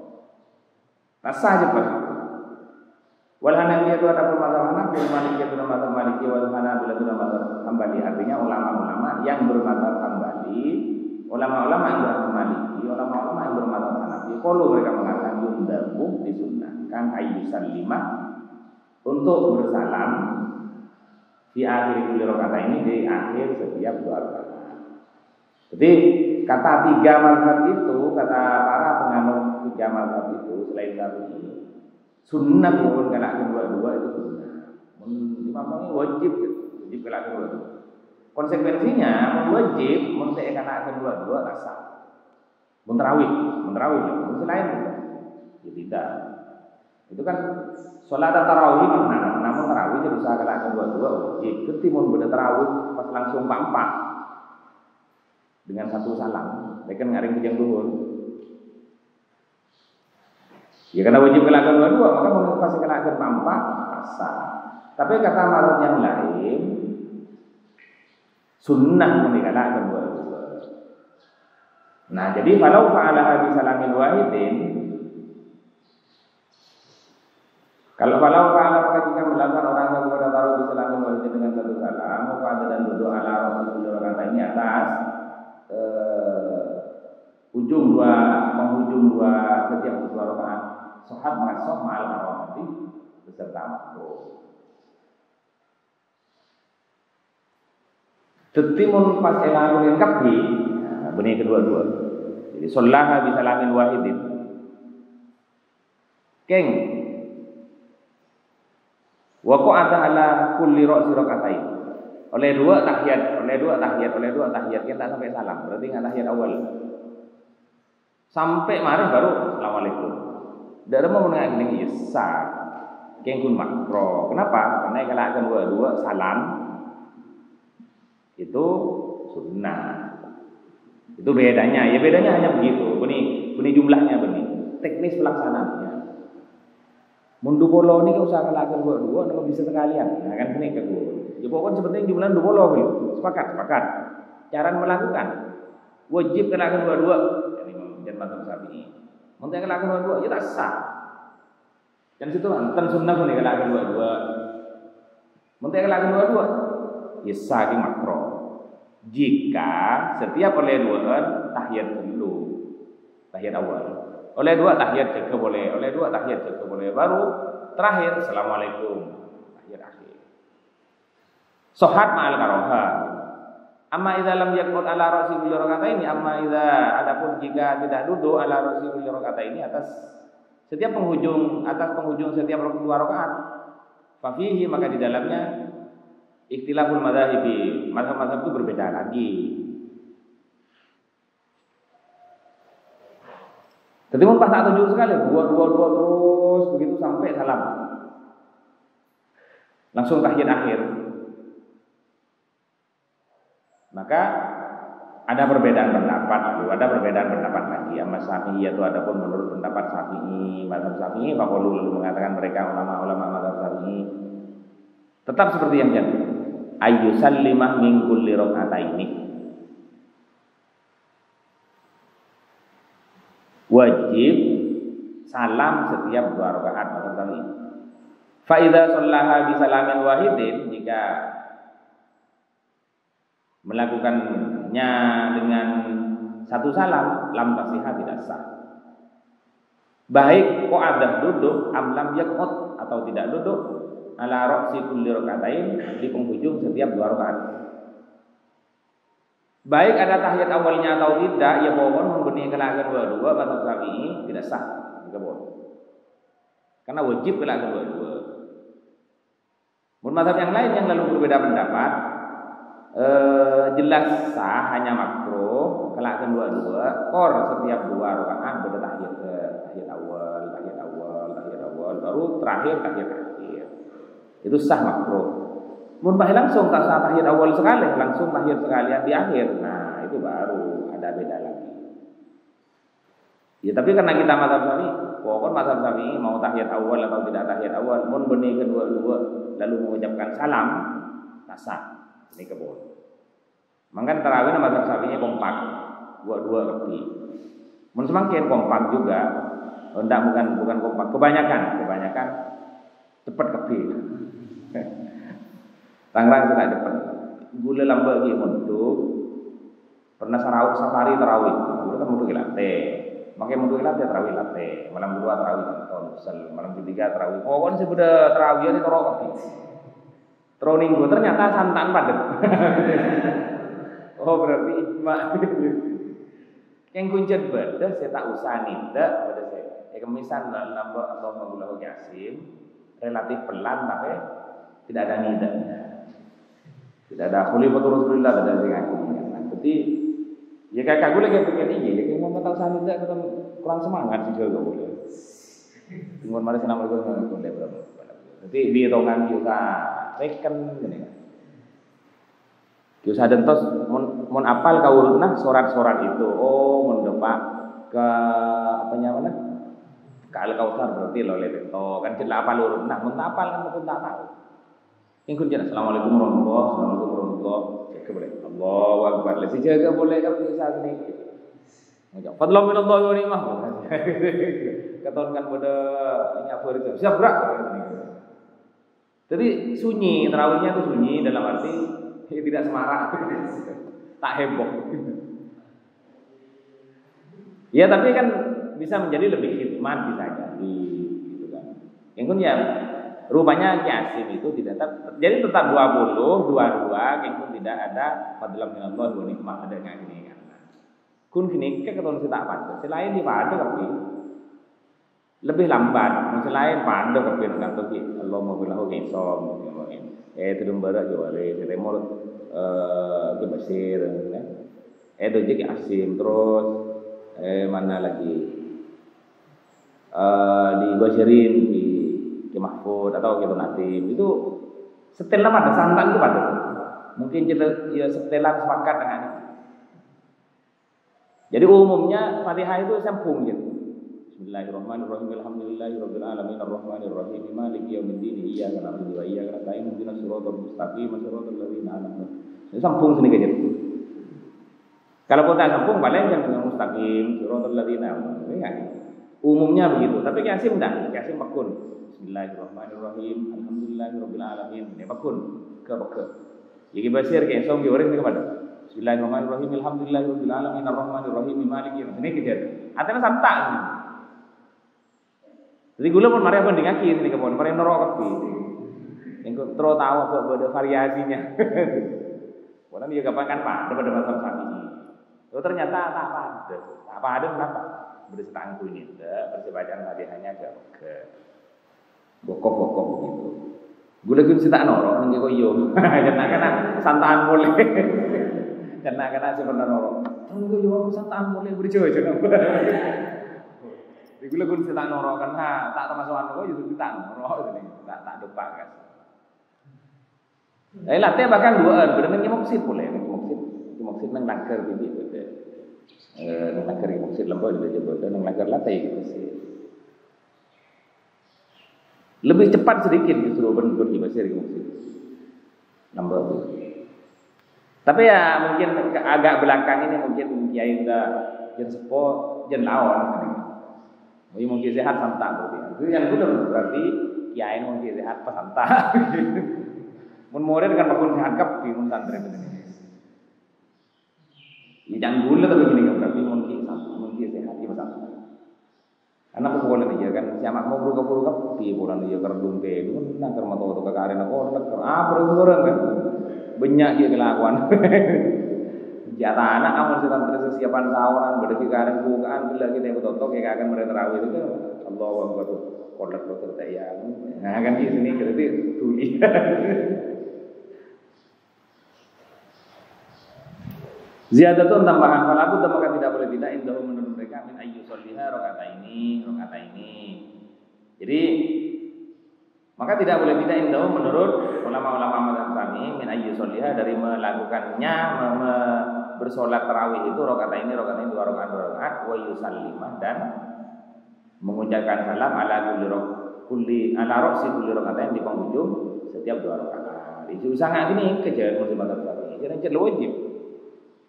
Rasa aja Pak. Wal Hanafiyah itu ada mazhab Hanafi, Malikiyah itu mazhab Maliki, wal Hanabilah itu mazhab Hambali. Artinya ulama-ulama yang bermazhab Hambali, ulama-ulama yang bermazhab Maliki, ulama-ulama yang bermazhab Hanafi. Kalau mereka mengatakan yundabu disunnahkan ayyusallimah untuk bersalam di akhir kulli rakaat ini di akhir setiap 2 rakaat. Jadi kata 3 mazhab itu, kata para penganut 3 mazhab itu selain Syafi'i, sunnah pun kalau kedua-dua itu sunnah. Imam ini wajib kalau kedua-dua. Konsekuensinya wajib mun teh kana kedua-dua tak sah. Mun tarawih, mun lain ya tidak. Itu kan salat tarawih makna, namun tarawih jadi usaha kalau kedua-dua wajib. Ketimun bener tarawih pas langsung empat dengan satu salam, mereka ngaring kijang duhur. Ya karena wajib kelakon dua-dua, maka menurut pas kelakon empat asal. Tapi kata mazhab yang lain, sunnah meninggalkan dua-dua. Nah, jadi kalau fa'alaha bi salamin wahidin, kalau fa'ala maka jika melakukan orang yang kepada taruh bi salamin wahidin dengan satu salam, maka ada dan duduk ala Rasulullah kata ini atas penghujung dua setiap 2 rakaat. Sohat masuk mal karawati beserta makruh. Tetimun pas elanun kapi, benih kedua-dua. Jadi shollaha bi salamin wahidin. Keng. Wa qa'ada ala kulli ra'si raka'atain. Oleh dua tahiyat kita sampai salam. Berarti enggak tahiyat awal. Sampai mari baru assalamualaikum. Dari mau menengah gini sah, kengkun makro. Kenapa? Karena kalau akan dua salam itu sunnah. Itu bedanya. Ya bedanya hanya begitu. Beni jumlahnya beni. Teknis pelaksanaannya. Mundu bolo ini usaha kalau akan dua, kalau bisa sekalian. Nah kan sini kedua. Ya pokoknya sebenarnya jumlah dua bolo beli. Sepakat. Cara melakukan wajib kalau akan dua. Jadi mazhab Syafi'i. Mun teh kelakon dua ya tak sah. Dan situ enten sunnah pun kelakon dua. Mun teh kelakon dua ya sah ki makro. Jika setiap oleh dua tahiyat dulu. Tahiyat awal. Oleh dua tahiyat jaga boleh, baru terakhir assalamualaikum. Tahiyat akhir. Sohat ma'al karoha. Amma idza lam yakut ala ra'si kulli raka'ataini, amma idza adapun jika tidak duduk ala ra'si kulli raka'ataini atas penghujung setiap 2 rakaat. Fa fihi maka di dalamnya ikhtilaful madzahibi. Mazhab-mazhab itu berbeda lagi. Jadi mun pas tak tujuh sekali, dua terus begitu sampai salam. Langsung tahiyat akhir. Maka ada perbedaan pendapat lagi. Amma Syafi'i itu adapun menurut pendapat Syafi'i, mazhab Syafi'i, faqulu lalu mengatakan mereka ulama-ulama mazhab Syafi'i tetap seperti yang jadi. Ayyusallimah min kulli raka'ataini. Wajib salam setiap 2 rakaat mazhab Syafi'i. Fa idza shallaha bi salamin wahidin, jika melakukannya dengan satu salam lam tasihah tidak sah. Baik qa'adah duduk am lam yaqut atau tidak duduk ala ra'si kulli raka'atain di penghujung setiap 2 rakaat. Baik ada tahiyat awalnya atau tidak, ya mohon membenih kelakon dua mazhab Syafi'i tidak sah juga boleh. Karena wajib kelakon dua. Mun mazhab yang lain yang lalu berbeda pendapat, jelas sah hanya makruh kelak kedua-dua kor setiap 2 rakaat bertahiyat tahiyat awal baru terakhir tahiyat akhir. Itu sah makruh. Mun bae langsung tak sah tahiyat awal sekali, langsung tahiyat sekalian di akhir. Nah, itu baru ada beda lagi. Ya tapi karena kita mazhab Syafi'i, pokoknya mazhab Syafi'i mau tahiyat awal atau tidak tahiyat awal, mun benih kedua-dua lalu mengucapkan salam, tak sah. Ini kebun. Maka tarawih mazhab Syafi'i kompak, dua kepi. Mun semakin kompak juga, enggak bukan kompak, kebanyakan cepat kepi. Tangerang sudah cepat. Gula lambat lagi mundur. Pernah safari tarawih, gula kan mundur latte. Makai mundur latte tarawih latte. Malam kedua tarawih konsel, malam ketiga tarawih. Oh kan sudah tarawih ini torok kepi. Minggu ternyata santan padat. Oh berarti ijma. Yang kunjat beda saya tak usah nindak pada saya. Kemisan nambah Allah Maulana Yasin relatif pelan tapi tidak ada nidaknya. Tidak ada khalifatul Rasulullah ada dengan jadi ya kakak gue lagi pikir ini ya kayak mau tahu saya nindak kurang semangat sih juga boleh. Tunggu mari senam lagi boleh berapa. Jadi di tongan kita reken gini. Kiusah dentos mon apal kaurutna sorat-sorat itu. Oh, mon depak ke apa namanya? Ke Al-Kautsar berarti lo lebeto kan kita apal urutna, mon apal kan pun tak tahu. Ingkun jana assalamualaikum warahmatullahi cek boleh. Allahu akbar. Lesi jaga boleh kan kiusah sini. Ngajak fadlan min Allah wa ni'mah. Ketonkan pada ini apa itu? Siap gerak. Jadi sunyi, tarawihnya itu sunyi dalam arti tidak semarak, tak heboh. Ya tapi kan bisa menjadi lebih hikmat bisa jadi, gitu kan. Yang pun ya rupanya kiasim itu tidak jadi tetap 22, yang pun tidak ada fadlan min Allah wa ni'mah ada gini kan. Kun gini keton tak pada, selain di pada tapi lebih lambat, selain pada kepin kata Allah Maulana Yasin itu dembara juare temor ke Basir doje ke Asim terus mana lagi di Basirin di Mahfud atau gitu Natim itu setelan ada santan itu pada mungkin kita ya setelan sepakat dengan itu. Jadi umumnya Fatihah itu sambung gitu. Bismillahirrahmanirrahim. Alhamdulillahirabbil alamin arrahmanir rahim maliki yaumiddin iyyaka na'budu wa iyyaka nasta'in ihdinas siratal mustaqim siratal ladzina an'amta 'alaihim. Sambung sini aja. Kalau kita sambung paling yang dengan mustaqim siratal ladzina an'amta 'alaihim. Umumnya begitu, tapi Qasim enggak. Qasim makun. Bismillahirrahmanirrahim. Alhamdulillahirabbil alamin. Ini makun ke. Jadi Basir ke Som diorang ini kepada Bismillahirrahmanirrahim. Alhamdulillahirabbil alamin arrahmanir rahim maliki yaumiddin. Ini kejar. Artinya santak. Jadi gula pun mari apa dingaki sini kebon, mari norok kepi. Engko terus tahu kok ada variasinya. Orang dia gampang kan Pak, daripada mazhab Syafi'i. Oh ternyata tak pada. Apa ada kenapa? Bersetangku ini enggak, bersebacaan Fatihahnya agak bokok gitu. Gula kun sita norok nang kok yo. Kena santaan boleh. Kena sebenarnya norok. Tunggu yo santaan boleh berjojo. Gula kun sita norok kan tak termasuk anu kok itu kita norok ini. Tak depak kan. Latih bahkan dua bener moksid boleh moksid nang langgar bibi beda. Nang langgar moksid lembut beda nang langgar latih gitu sih. Lebih cepat sedikit justru bentuk Basir moksid. Nambah tu. Tapi ya mungkin agak belakang ini mungkin kiai udah jen sepo jen lawan. Mungkin sehat santai berarti. Itu yang betul berarti kiai mungkin sehat pas santai. Mun murid kan bakun sehat kap bingung santri begini. Ya jangan gula tapi gini kan berarti mungkin sehat dia santai. Anak aku boleh dia kan siapa mau beruka pi bulan dia kerdung pe itu nang keur mata to kakaren aku leker orang kan. Banyak dia kelakuan. Jatah anak amun sedang persiapan sahuran beda karen bukaan bila kita betul kayak akan mereka tarawih itu kan Allahu Akbar. kolak lo tertayang. Nah kan di sini berarti tuli. Ziyadatun tambahan falaku maka tidak boleh tidak indah menurut mereka min ayyu soliha rokaat ini. Jadi maka tidak boleh tidak indah menurut ulama-ulama mazhab kami min ayyu soliha dari melakukannya bersolat tarawih itu rokaat ini 2 rakaat wa yusallimah dan mengucapkan salam ala kulli rakaatain di penghujung setiap 2 rakaat. Itu sangat ini kejadian muslim mazhab kami. Jadi wajib.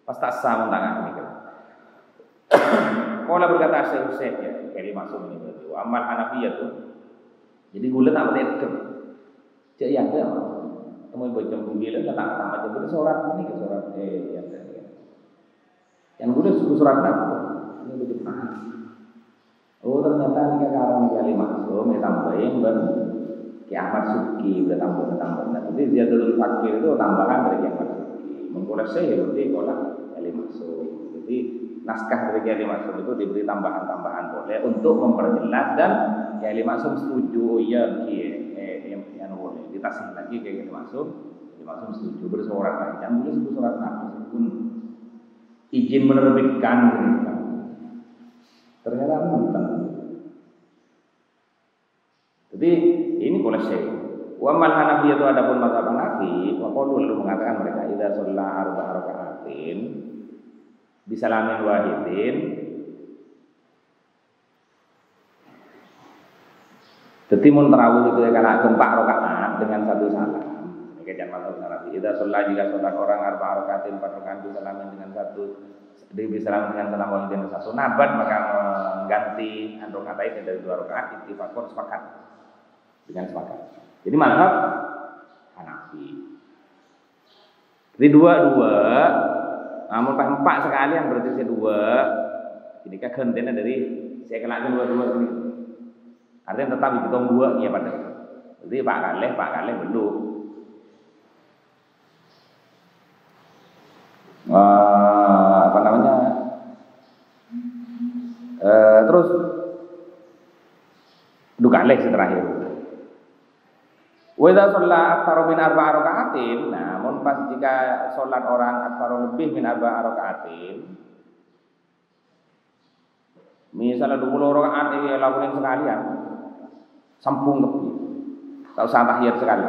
Pas tak sah tangan ini kan. Kalau berkata Syekh ya, kali masuk ini berarti. Amal Hanafiyah tuh. Jadi gula tak betul. Cek yang dia temu baca buku lah tak macam betul surat ini ke surat yang yang gula suku surat apa? Ini betul. Oh ternyata ini karang kali masuk tambahin Ki Ahmad Subki udah tambah. Jadi Ziyadul Fakir itu tambahan dari Ki Ahmad Subki. Mengkoleksi ya berarti kolah kali masuk. Jadi naskah dari Ki Masuk itu diberi tambahan-tambahan boleh untuk memperjelas dan Ki Masuk setuju ya yang boleh ditasih lagi Ki Masuk setuju bersurat lagi jangan boleh sebut surat meskipun izin menerbitkan ternyata bukan. Jadi ini koleksi. Wa mal Hanafiyah itu adapun mazhab Hanafi, wa qaulu mengatakan mereka idza shalla arba'a raka'atin bisalamin wahidin. Jadi mun tarawih itu kana 4 rakaat dengan 1 salam. Ini jangan mazhab Hanafi. Idza shalla jika salat orang arba'a raka'atin 4 rakaat bisalamin dengan 1 bisalam dengan salam wahidin 1 nabat maka mengganti rakaat dari 2 rakaat ittifaqun sepakat. Jadi mazhab Hanafi. Jadi 2 namun pas 4 sekalian berarti saya 2. Ini kan gentena dari saya kena 2 ini. Artinya tetap dihitung 2 ya pada. Jadi Pak Kaleh belum. Apa namanya? Terus Dukaleh terakhir. Wa idza shalla aktsara min 4 raka'atin, namun pas jika salat orang aktsara lebih min 4 raka'atin. Misalnya 20 rakaat ini lakukan sekalian. Sampung tepi. Tak usah tahiyat sekali.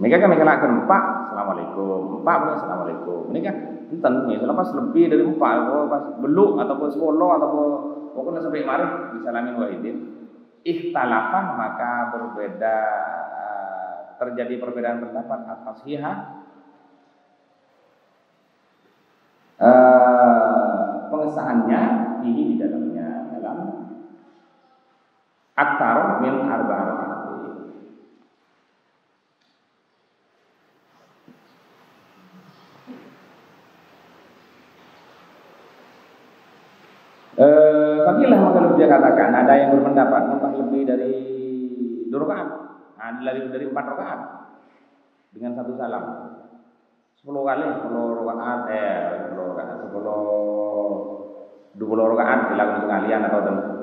Mereka kan melakukan 4, assalamualaikum. 4 assalamualaikum. Ini kan enten selepas lebih dari 4 pas beluk ataupun 10 ataupun pokoknya sampai mari bisalamin wahidin. Ikhtalafah maka berbeda terjadi perbedaan pendapat atas pengesahannya di dalamnya dalam aktsar min 4 rakaat. Fakilah maka dia katakan ada yang berpendapat mungkin lebih dari 2 rakaat, dari 4 rakaat dengan 1 salam. 10 kali 10 rakaat 20 rakaat dilakukan sekalian atau tentu.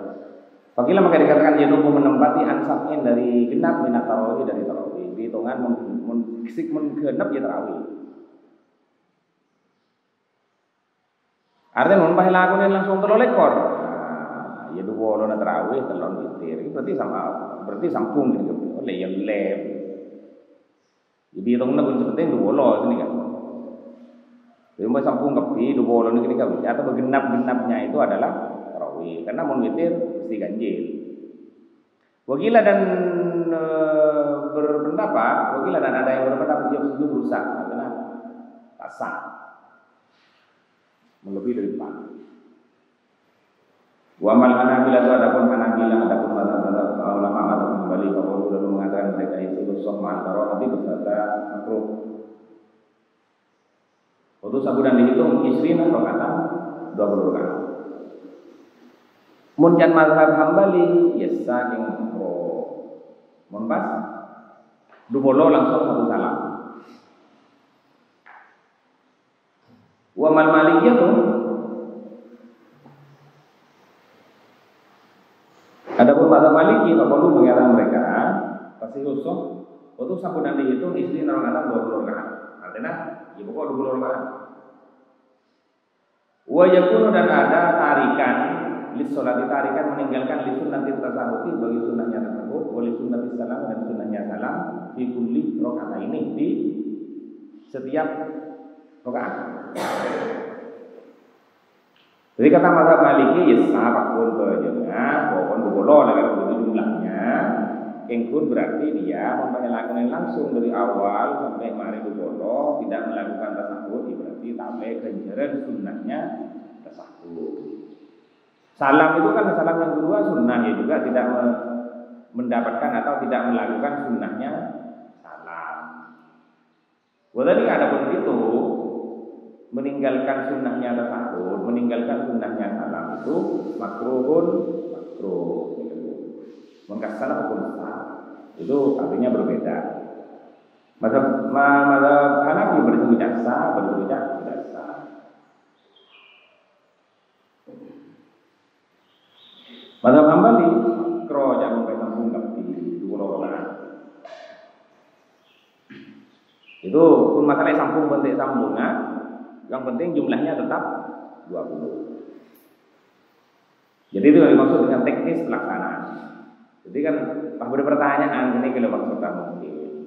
Fakilah maka dikatakan dia nunggu menempati ansafin dari genap minat tarawih dari tarawih. Dihitungan genap ya tarawih. Artinya mun lakukan langsung 3 lekor. Ya 2 lona tarawih 3 witir. Ini berarti sampung gitu. Oleh yang lem. Jadi hitungna pun seperti 2 ini kan. Jadi mau sampung kepi 2 lona ini kan. Atau genap-genapnya itu adalah tarawih. Karena mun witir mesti ganjil. Wagila dan berpendapat, wagila dan ada yang berpendapat dia itu rusak karena tak sah. Melebihi dari 4. Wa mal Hanabilah adapun Hanabilah adapun mazhab ulama mazhab kembali bahwa lalu mengatakan mereka itu sah ma'al karahati berserta makruh. Untuk sabu dan dihitung isrina rakaatan 20 rakaat. Mun jan mazhab Hambali ya saking mun pas 20 langsung 1 salam. Wa mal Malikiyah tuh Adapun mazhab Maliki tak perlu mengatakan mereka pasti usul untuk sampunan dihitung istri narong anak 20 rakaat. Artinya ya pokok 20 rakaat. Wa yakunu dan ada tarikan lis sholati tarikan meninggalkan li sunnati tasahuti bagi sunnahnya tasawuf, wa li sunnati salam dan sunnahnya salam fi kulli rakaataini di setiap rakaat. Jadi kata mazhab Maliki ya sah pun kejengah, pokoknya boleh lah kalau begitu jumlahnya. Engkun berarti dia memperhelakan langsung dari awal sampai mari boleh, tidak melakukan tasawuf, berarti tambah kejaran sunnahnya tasawuf. Salam itu kan salam yang kedua sunnahnya juga tidak mendapatkan atau tidak melakukan sunnahnya salam. Tadi ada pun itu meninggalkan sunnahnya tasawuf, meninggalkan sunnahnya salam itu makruh. Mengkasana hukum itu artinya berbeda. Mazhab Hanafi bersebut sah, bersebut tidak sah. Mazhab Hambali kro jangan sampai sambung di dua orang. Itu pun masalah sambung bentuk sambungan, yang penting jumlahnya tetap 20. Jadi itu yang dimaksud dengan teknis pelaksanaan. Jadi kan pas ada pertanyaan ini kalau maksudnya mungkin.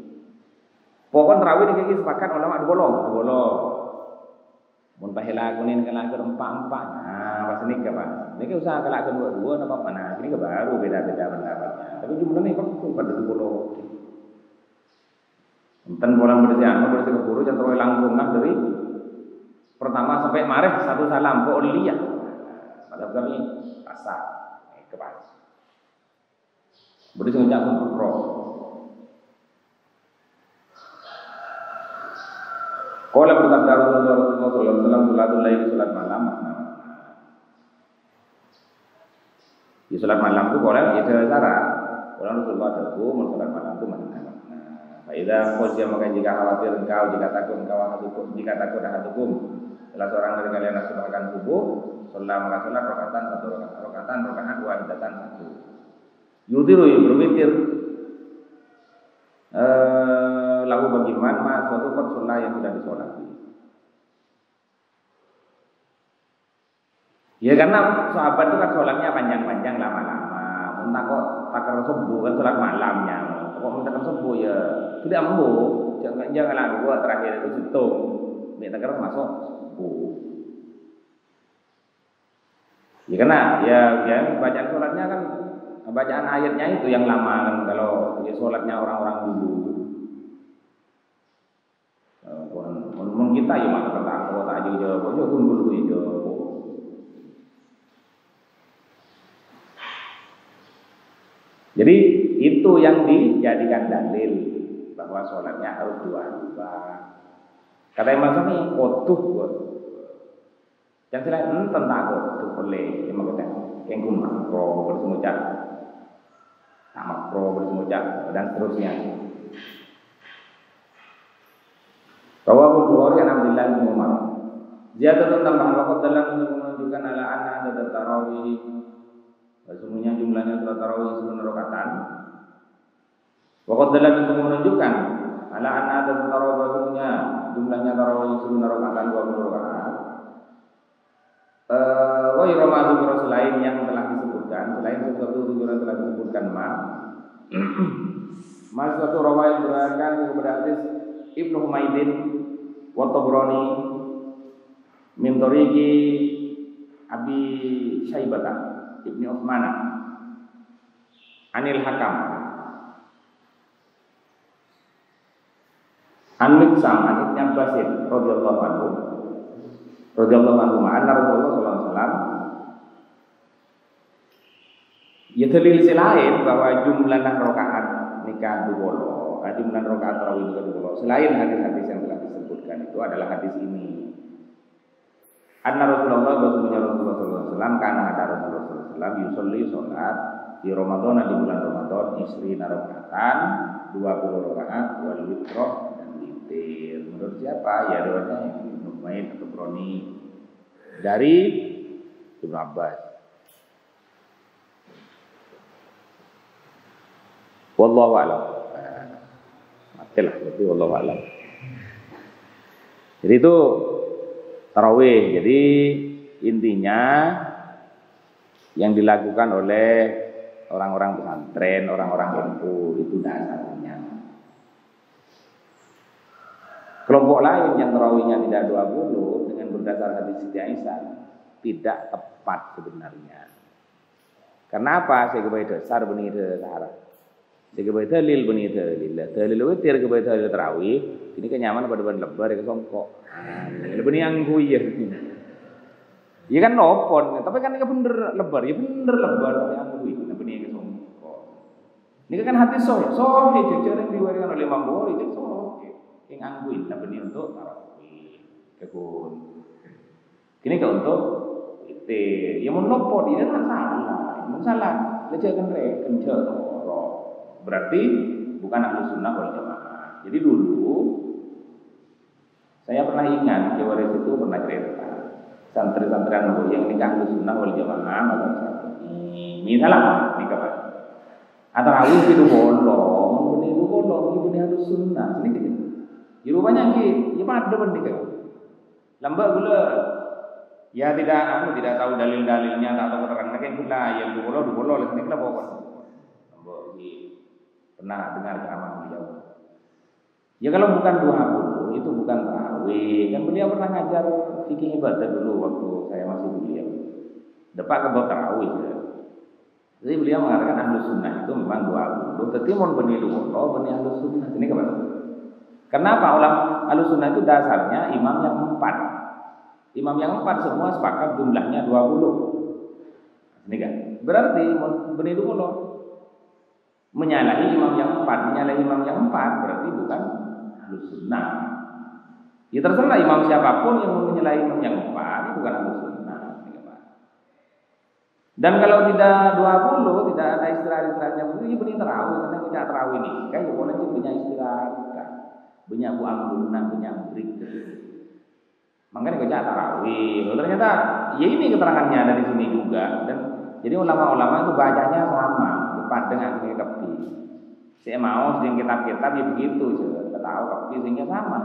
Pokok terawih ini sepakat ulama bolong. Mun pahela kunin kala ke empat. Nah, pas ini kapan? Ini usaha kala ke dua apa mana? Ini ke baru beda-beda pendapatnya. Tapi jumlahnya kok pada 20. Enten bolang berjalan bersih keburu jangan langsung dari pertama sampai mareh satu salam ke oliyah. Pada kami pasar kepas. Boleh mengucap makro. Kalau bersabda Rasulullah SAW salatul lail salat malam makna. Di salat malam itu kalau itu cara orang Rasulullah itu salat malam itu makna. Faida khosya maka jika khawatir engkau, jika takut hatukum salah seorang dari kalian akan subuh, salat maka salat rakaatan wahidatan satu. Yudiru berwitir lagu bagaimana suatu sholat yang sudah disolati. Ya karena sahabat itu kan sholatnya panjang-panjang lama-lama. Entah kok takar subuh kan sholat malamnya. Kok takar subuh ya tidak mampu. Jangan dua terakhir itu hitung. Biar takar masuk subuh. Ya karena ya bacaan sholatnya kan bacaan ayatnya itu yang lama kan kalau ya sholatnya orang-orang dulu. Mun kita ya maka kata aku tak jauh-jauh, yo dulu jauh. Jadi itu yang dijadikan dalil bahwa sholatnya harus dua. Kata Imam Syafi'i kotuh buat. Yang selain tentang kotuh boleh, yang kata kengkum makro bersemucak. Makro bersemucak dan seterusnya. Rawahul Bukhari an Abdullah bin Umar. Ziyadah tambahan waktu dalam untuk menunjukkan ala anna ada tarawih. Sesungguhnya jumlahnya surat tarawih 9 rakaat. Waktu dalam untuk menunjukkan ala anna ada tarawih sesungguhnya jumlahnya tarawih 9 rakaat 20 rakaat. Wa Ramadan selain yang telah disebutkan, selain sesuatu tujuan telah disebutkan mas suatu rawai berdasarkan kepada hadis Ibnu Humaidin wa Tabrani min tariqi Abi Syaibah Ibnu Utsman Anil Hakam an Miksam an Ibnu Abbas radhiyallahu anhu anna Rasulullah sallallahu alaihi wasallam ya dalil lain bahwa jumlah rakaat nikah dulu, jumlah rakaat tarawih juga dulu. Selain hadis-hadis yang telah disebutkan itu adalah hadis ini. Anna Rasulullah sallallahu alaihi wasallam karena ada Rasulullah sallallahu alaihi wasallam yusolli salat di Ramadan di bulan Ramadan isri rakaatan 20 rakaat wal witroh dan witir. Menurut siapa? Ya riwayatnya Ibnu Umayyah atau Broni dari Ibnu Abbas. Wallahu a'lam. Matilah berarti wallahu a'lam. Jadi itu tarawih. Jadi intinya yang dilakukan oleh orang-orang pesantren, orang-orang NU itu dasarnya. Kelompok lain yang tarawihnya tidak 20 dengan berdasar hadis Siti Aisyah tidak tepat sebenarnya. Karena apa? Saya kebaik dasar benih sahara. Saya kebaik dalil benih dalil witir kebaik dalil tarawih. Ini kenyaman pada ban lebar ya kesongkok. Benih yang ya. Ya kan nopon, tapi kan ini bener lebar, ya bener lebar yang benih yang kesongkok. Ini kan hati soh jajar yang diwariskan oleh Imam Bukhari itu soh. Yang angguin, tapi ini untuk tarawih, kebun. Kini kalau untuk itu, ya mau nopo dia tak salah, lejakan kerja berarti bukan ahlu sunnah wal jamaah. Jadi dulu saya pernah ingat Jawaris itu pernah cerita santri-santrian yang nikah ahlu sunnah wal jamaah maka ini salah nikah apa? Tarawih itu bolong, ibu ahlu sunnah ini gitu. Di rumahnya ki, ya pada pendidik. Lambat gula. Ya tidak tahu dalil-dalilnya, tak tahu keterangannya kan gula. Yang dulu oleh sini kita bawa. Lambat ki pernah dengar ceramah beliau. Ya kalau bukan 20 itu bukan tarawih. Kan beliau pernah ngajar fikih ibadah dulu waktu saya masih beliau. Depak ke bab tarawih. Ya. Jadi beliau mengatakan ahlu sunnah itu memang 20. Tetapi mau benih dulu, benih ahlu sunnah. Ini kemana? Kenapa ulama Ahlussunnah itu dasarnya imam yang 4. Imam yang 4 semua sepakat jumlahnya 20. Ini kan? Berarti benih dulu menyalahi imam yang 4 berarti bukan Ahlussunnah. Ya terserah imam siapapun yang menyalahi imam yang 4 itu bukan Ahlussunnah. Dan kalau tidak 20 tidak ada istirahat-istirahatnya itu benih tarawih karena kita tarawih ini kayak boleh punya istirahat. Banyak buang-buang, banyak break. Makanya kerja tarawih. Ternyata ya ini keterangannya dari sini juga. Dan jadi ulama-ulama itu bacanya sama, depan dengan kepi. Saya mau sering kitab-kitab ya begitu, kita tahu kepi sehingga sama.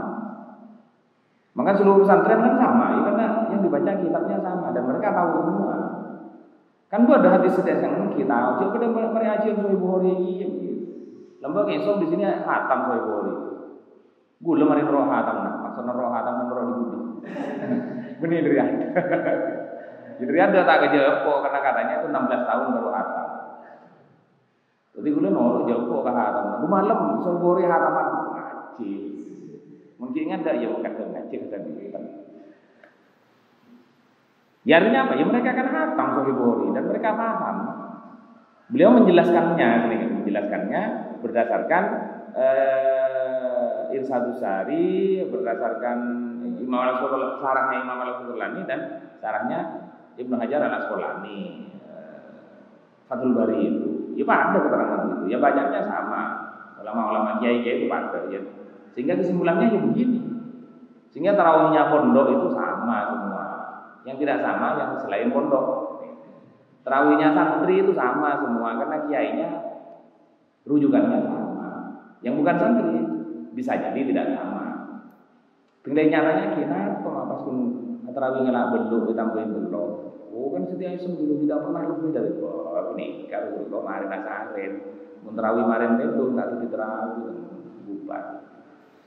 Maka seluruh pesantren kan sama, ya karena yang dibaca kitabnya sama dan mereka tahu semua. Kan gua ada hadis sedih yang kita tahu. Coba mereka ajar Sahih Bukhari ya begitu. Lembaga esok di sini hatam Sahih Bukhari. Gula marin roh hatam nak, maksudnya roh hatam dan roh di budi. Benih dari ada. Jadi ada tak kejepo karena katanya itu 16 tahun baru hatam. Jadi gula nolak jepo ke hatam. Bu malam Sahih hataman ngaji. Mungkin ada ya bukan ngaji tadi. Ya artinya apa? Ya mereka kan hatam Sahih Bukhari dan mereka paham. Beliau menjelaskannya berdasarkan Irsyadus Sari, berdasarkan Imam sarahnya Imam Al-Asqalani dan sarahnya Ibnu Hajar Al-Asqalani, Fathul Bari itu. Ya pada keterangan itu. Ya bacanya sama. Ulama-ulama kiai-kiai itu pada ya. Sehingga kesimpulannya ya begini. Sehingga tarawihnya pondok itu sama semua. Yang tidak sama yang selain pondok. Tarawihnya santri itu sama semua karena kiainya rujukannya sama. Yang bukan santri bisa jadi tidak sama. Tinggal nyatanya kita apa pun tarawih ngelak belum ditambahin belum. Oh kan setiap dulu tidak pernah lebih dari ini. Kalau belum hari nasarin, tarawih kemarin belum tak lebih terawih bubar.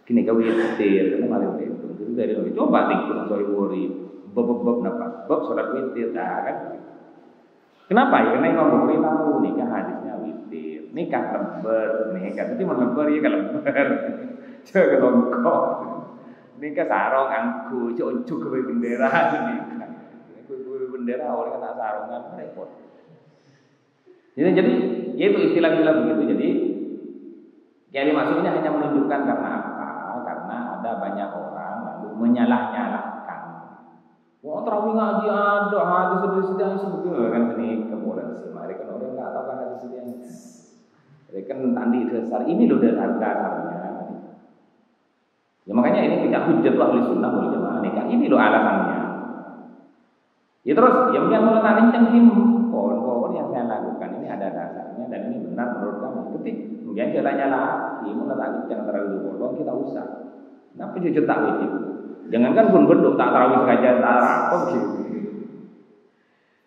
Kini kau witir kemarin belum. Jadi dari itu coba tinggal Sahih Bukhari bab napa bab sholat witir kan. Kenapa? Ya karena Imam Bukhari tahu nikah hadisnya witir. Nikah lembar, nikah itu melembar ya kalau lembar. Jangan kelongkok. Nikah sarong angku, cucuk ke bendera nikah. Ke bendera orang kata sarongan repot. Jadi ya itu istilah-istilah begitu. Jadi kiai maksudnya hanya menunjukkan karena apa? Karena ada banyak orang lalu menyalah-nyalahkan. Wah terawih ngaji ada hadis sedang sebetulnya kan sini kemudian sih. Mereka kan orang nggak tahu kan hadis sedang. Mereka kan tadi dasar ini loh dasarnya. Ya makanya ini tidak hujjah ahli sunnah wal jamaah nikah. Ini loh alasannya. Ya terus yang meletakkan yang himpon yang saya lakukan ini ada dasarnya dan ini benar menurut kami. Tapi kemudian jalannya lagi menetapkan jangan tarawih bolong kita usah. Kenapa jujur tak wajib? Jangankan pun berdua tak tarawih sengaja tak apa gitu.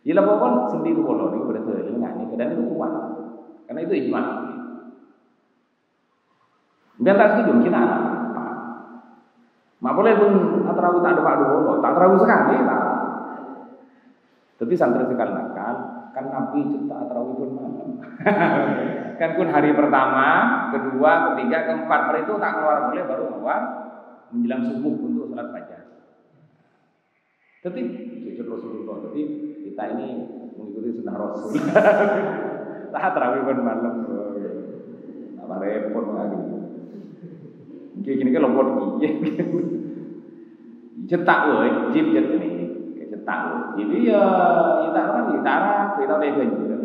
Jika pun sendiri bolong ini betul ingat ini dan itu kuat karena itu ijma. Biar tak setuju kita anak. Mak boleh pun tarawih tak ada pak bolong, tak tarawih sekali lah. Tapi santri sekali nakal, kan Nabi cerita tarawih pun malam. Kan pun hari pertama, kedua, ketiga, keempat hari itu tak keluar boleh baru keluar menjelang subuh untuk salat fajar. Tapi cucu Rasulullah, tapi kita ini mengikuti sunnah Rasul. Tak tarawih pun malam. Tak repot lagi. Gini kan lopot gini. Cetak wajib cetak ini. Cetak. Jadi ya kita kan kita pegang juga.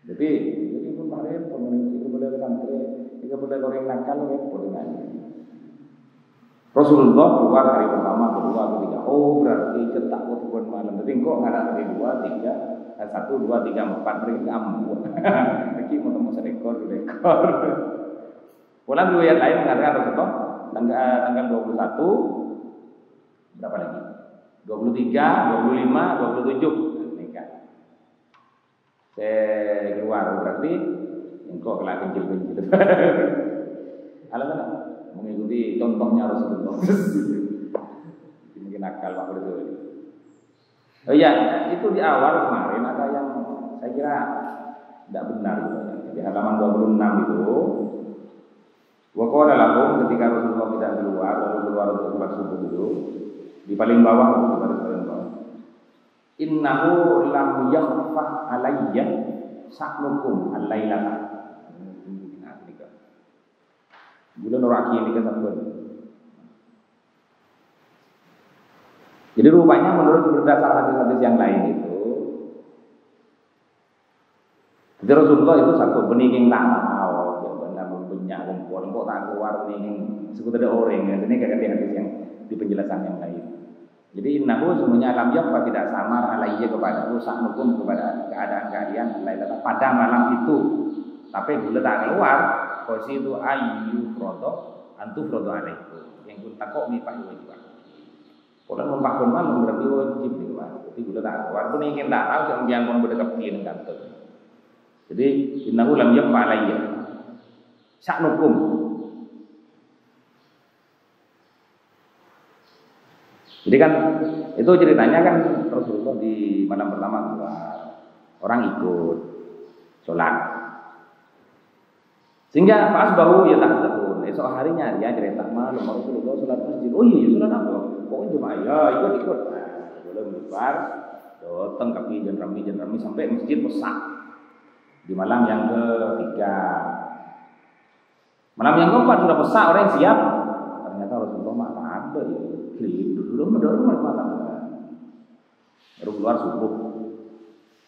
Jadi pun kemarin pemerintah itu boleh santri, itu boleh orang nakal repot dengan. Rasulullah keluar hari pertama, kedua, ketiga. Oh berarti cetak waktu malam. Tapi kok nggak ada hari 2, 3, 1, 2, 3, 4 mereka ambu. Lagi mau temu seekor. Pulang riwayat lain mengatakan Rasulullah tanggal 21 berapa lagi? 23, 25, 27 nikah. Saya keluar berarti engkau kelak kencil-kencil. Alasan apa? Mengikuti contohnya Rasulullah. Mungkin akal Pak betul. Oh iya, itu di awal kemarin ada yang saya kira tidak benar gitu. Di halaman 26 itu Waqala lahum ketika Rasulullah tidak keluar lalu keluar untuk sholat subuh itu di paling bawah itu di paling bawah. Innahu lam yakhfa alayya sa'nukum al-lailata. Bulan orang ini kan sabun. Jadi rupanya menurut berdasar hadis-hadis yang lain itu, jadi Rasulullah itu satu benih yang tak tahu, benar banyak kumpul, kok tak keluar nih, sekutu ada orang ya. Ini kayak hadis yang di penjelasan yang lain. Jadi innahu semuanya alam yakfa tidak samar alayya kepada sa'nukum kepada keadaan kalian lailata pada malam itu. Tapi bila tak keluar posisi itu ayu frodo antu frodo alaikum yang pun takok mi pak wajib. Kalau mempakun malam berarti wajib di luar. Jadi bila tak keluar pun ingin tak tahu kemudian pun berdekat dengan kantor. Jadi innahu lam yakfa alayya sa'nukum. Jadi kan itu ceritanya kan Rasulullah di malam pertama keluar orang ikut sholat. Sehingga pas bahu ya tak tahun. Esok harinya dia cerita malam Rasulullah sholat masjid. Oh iya sholat apa? Pokoknya cuma ya ikut. Nah, boleh keluar, datang kaki jan rami sampai masjid besar di malam yang ketiga. Malam yang keempat sudah besar orang yang siap. Ternyata Rasulullah malah ada ya. Dulu malam. Baru keluar subuh.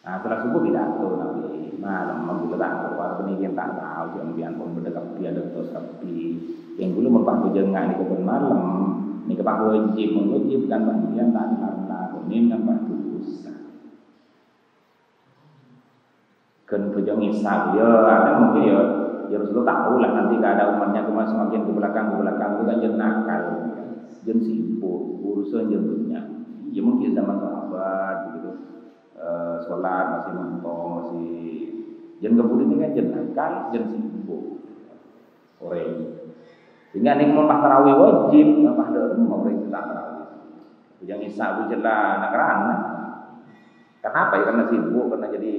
Nah setelah subuh pidato Nabi malam bila tak keluar peninggian tak tahu kemudian pun berdekat dia dokter tapi yang dulu mempak jengah ni kebun malam ni kepak wajib dan kemudian tak karena kuning dan batu dosa kan pejang isap ya ada mungkin ya Rasulullah tahu lah nanti keadaan umatnya kemana semakin ke belakang itu kan jen nakal jen sibuk urusan jen dunia ya mungkin zaman sahabat begitu sholat masih mentong masih jen kebudi ini kan jen nakal jen sibuk orang sehingga nih mau tarawih wajib apa ada mau berita tarawih yang isya jelas nak kerana kenapa ya karena sibuk karena jadi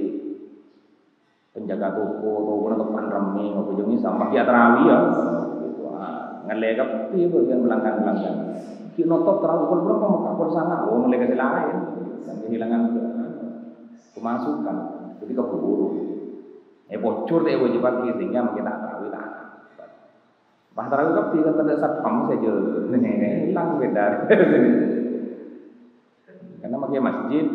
penjaga toko atau depan rame mau yang isya pakai tarawih ya gitu ngelekap iya bagian belakang kita notop tarawih kalau berapa mau kapal sana melekap lain dan kehilangan kemasukan jadi keburu bocor deh wajibat sehingga kita tarawih tak bah tarawih tapi kan ada satpam saja hilang beda karena pakai masjid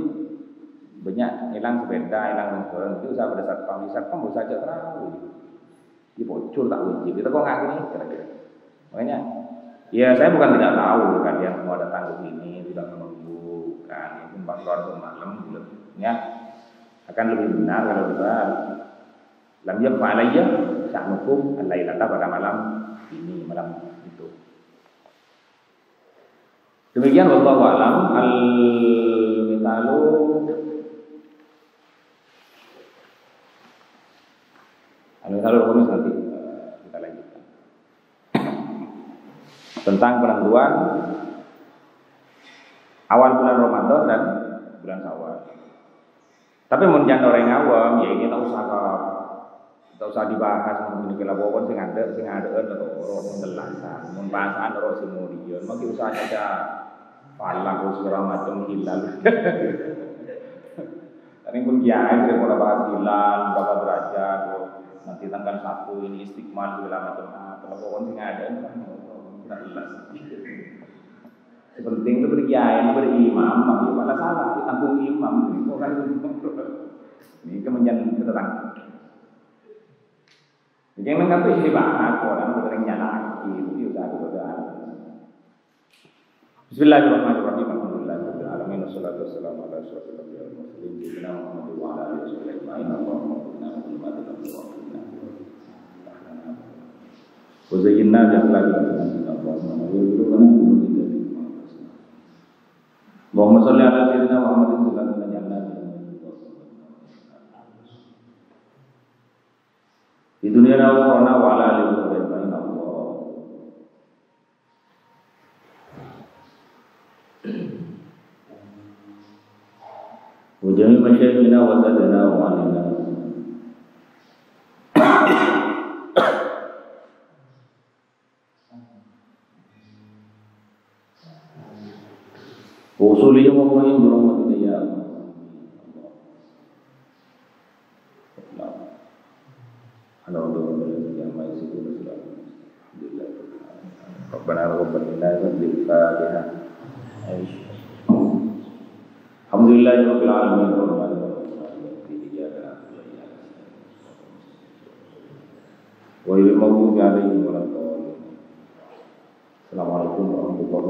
banyak hilang sepeda hilang motor itu usah pada satpam bisa saja tarawih di bocor tak wajib kita kok nggak gini kira-kira makanya ya saya bukan tidak tahu kalian semua datang ke sini tidak menunggu kan itu keluar malam ya Akan lebih benar kalau kita lam yakfa alayya sya'nukum al-lailata pada malam ini, malam itu. Demikian wallahu a'lam. Al-mithalu komis nanti kita lanjutkan tentang penentuan awal bulan Ramadan dan bulan Syawal. Tapi menjadi orang awam ya ini tak usah dibahas mungkin kalau bawon sing ada atau penjelasan mun bahasan ora semudian mesti usah ada falak segala macam hilal. Tapi pun kiai tidak boleh bahas hilal berapa derajat nanti tanggal 1 ini istiqmal segala macam kalau bawon sing ada kan tidak jelas. Penting itu berkiai, berimam, ya malah salah, ditanggung imam, ini kok kan ini kemenyan keterang. Jadi yang mengapa ini bahas orang bertanya lagi, itu sudah ada. Bismillahirrahmanirrahim. Alhamdulillahirabbil alamin wassalatu wassalamu ala asyrofil anbiya'i wal mursalin sayyidina Muhammadin wa ala alihi wasallam ajma'in. Allahumma inna muhammadan rasulullah. Wa zayyinna bi akhlaqina Allahumma wa Allahumma sholli ala sayyidina Muhammadin sallallahu alaihi wasallam. Di dunia wa akhirana wa ala alihi wa sahbihi Allah. Wa jami' masyayikhina wa sadana wa alina. Usuliyah wa qawin birahmatika ya Allah. Alhamdulillah yang maha syukur alhamdulillah. Rabbana rabbana bil Fatihah. Alhamdulillah rabbil alamin arrahmanir rahim. Wa ilmu maghdubi alaihim wa Assalamualaikum warahmatullahi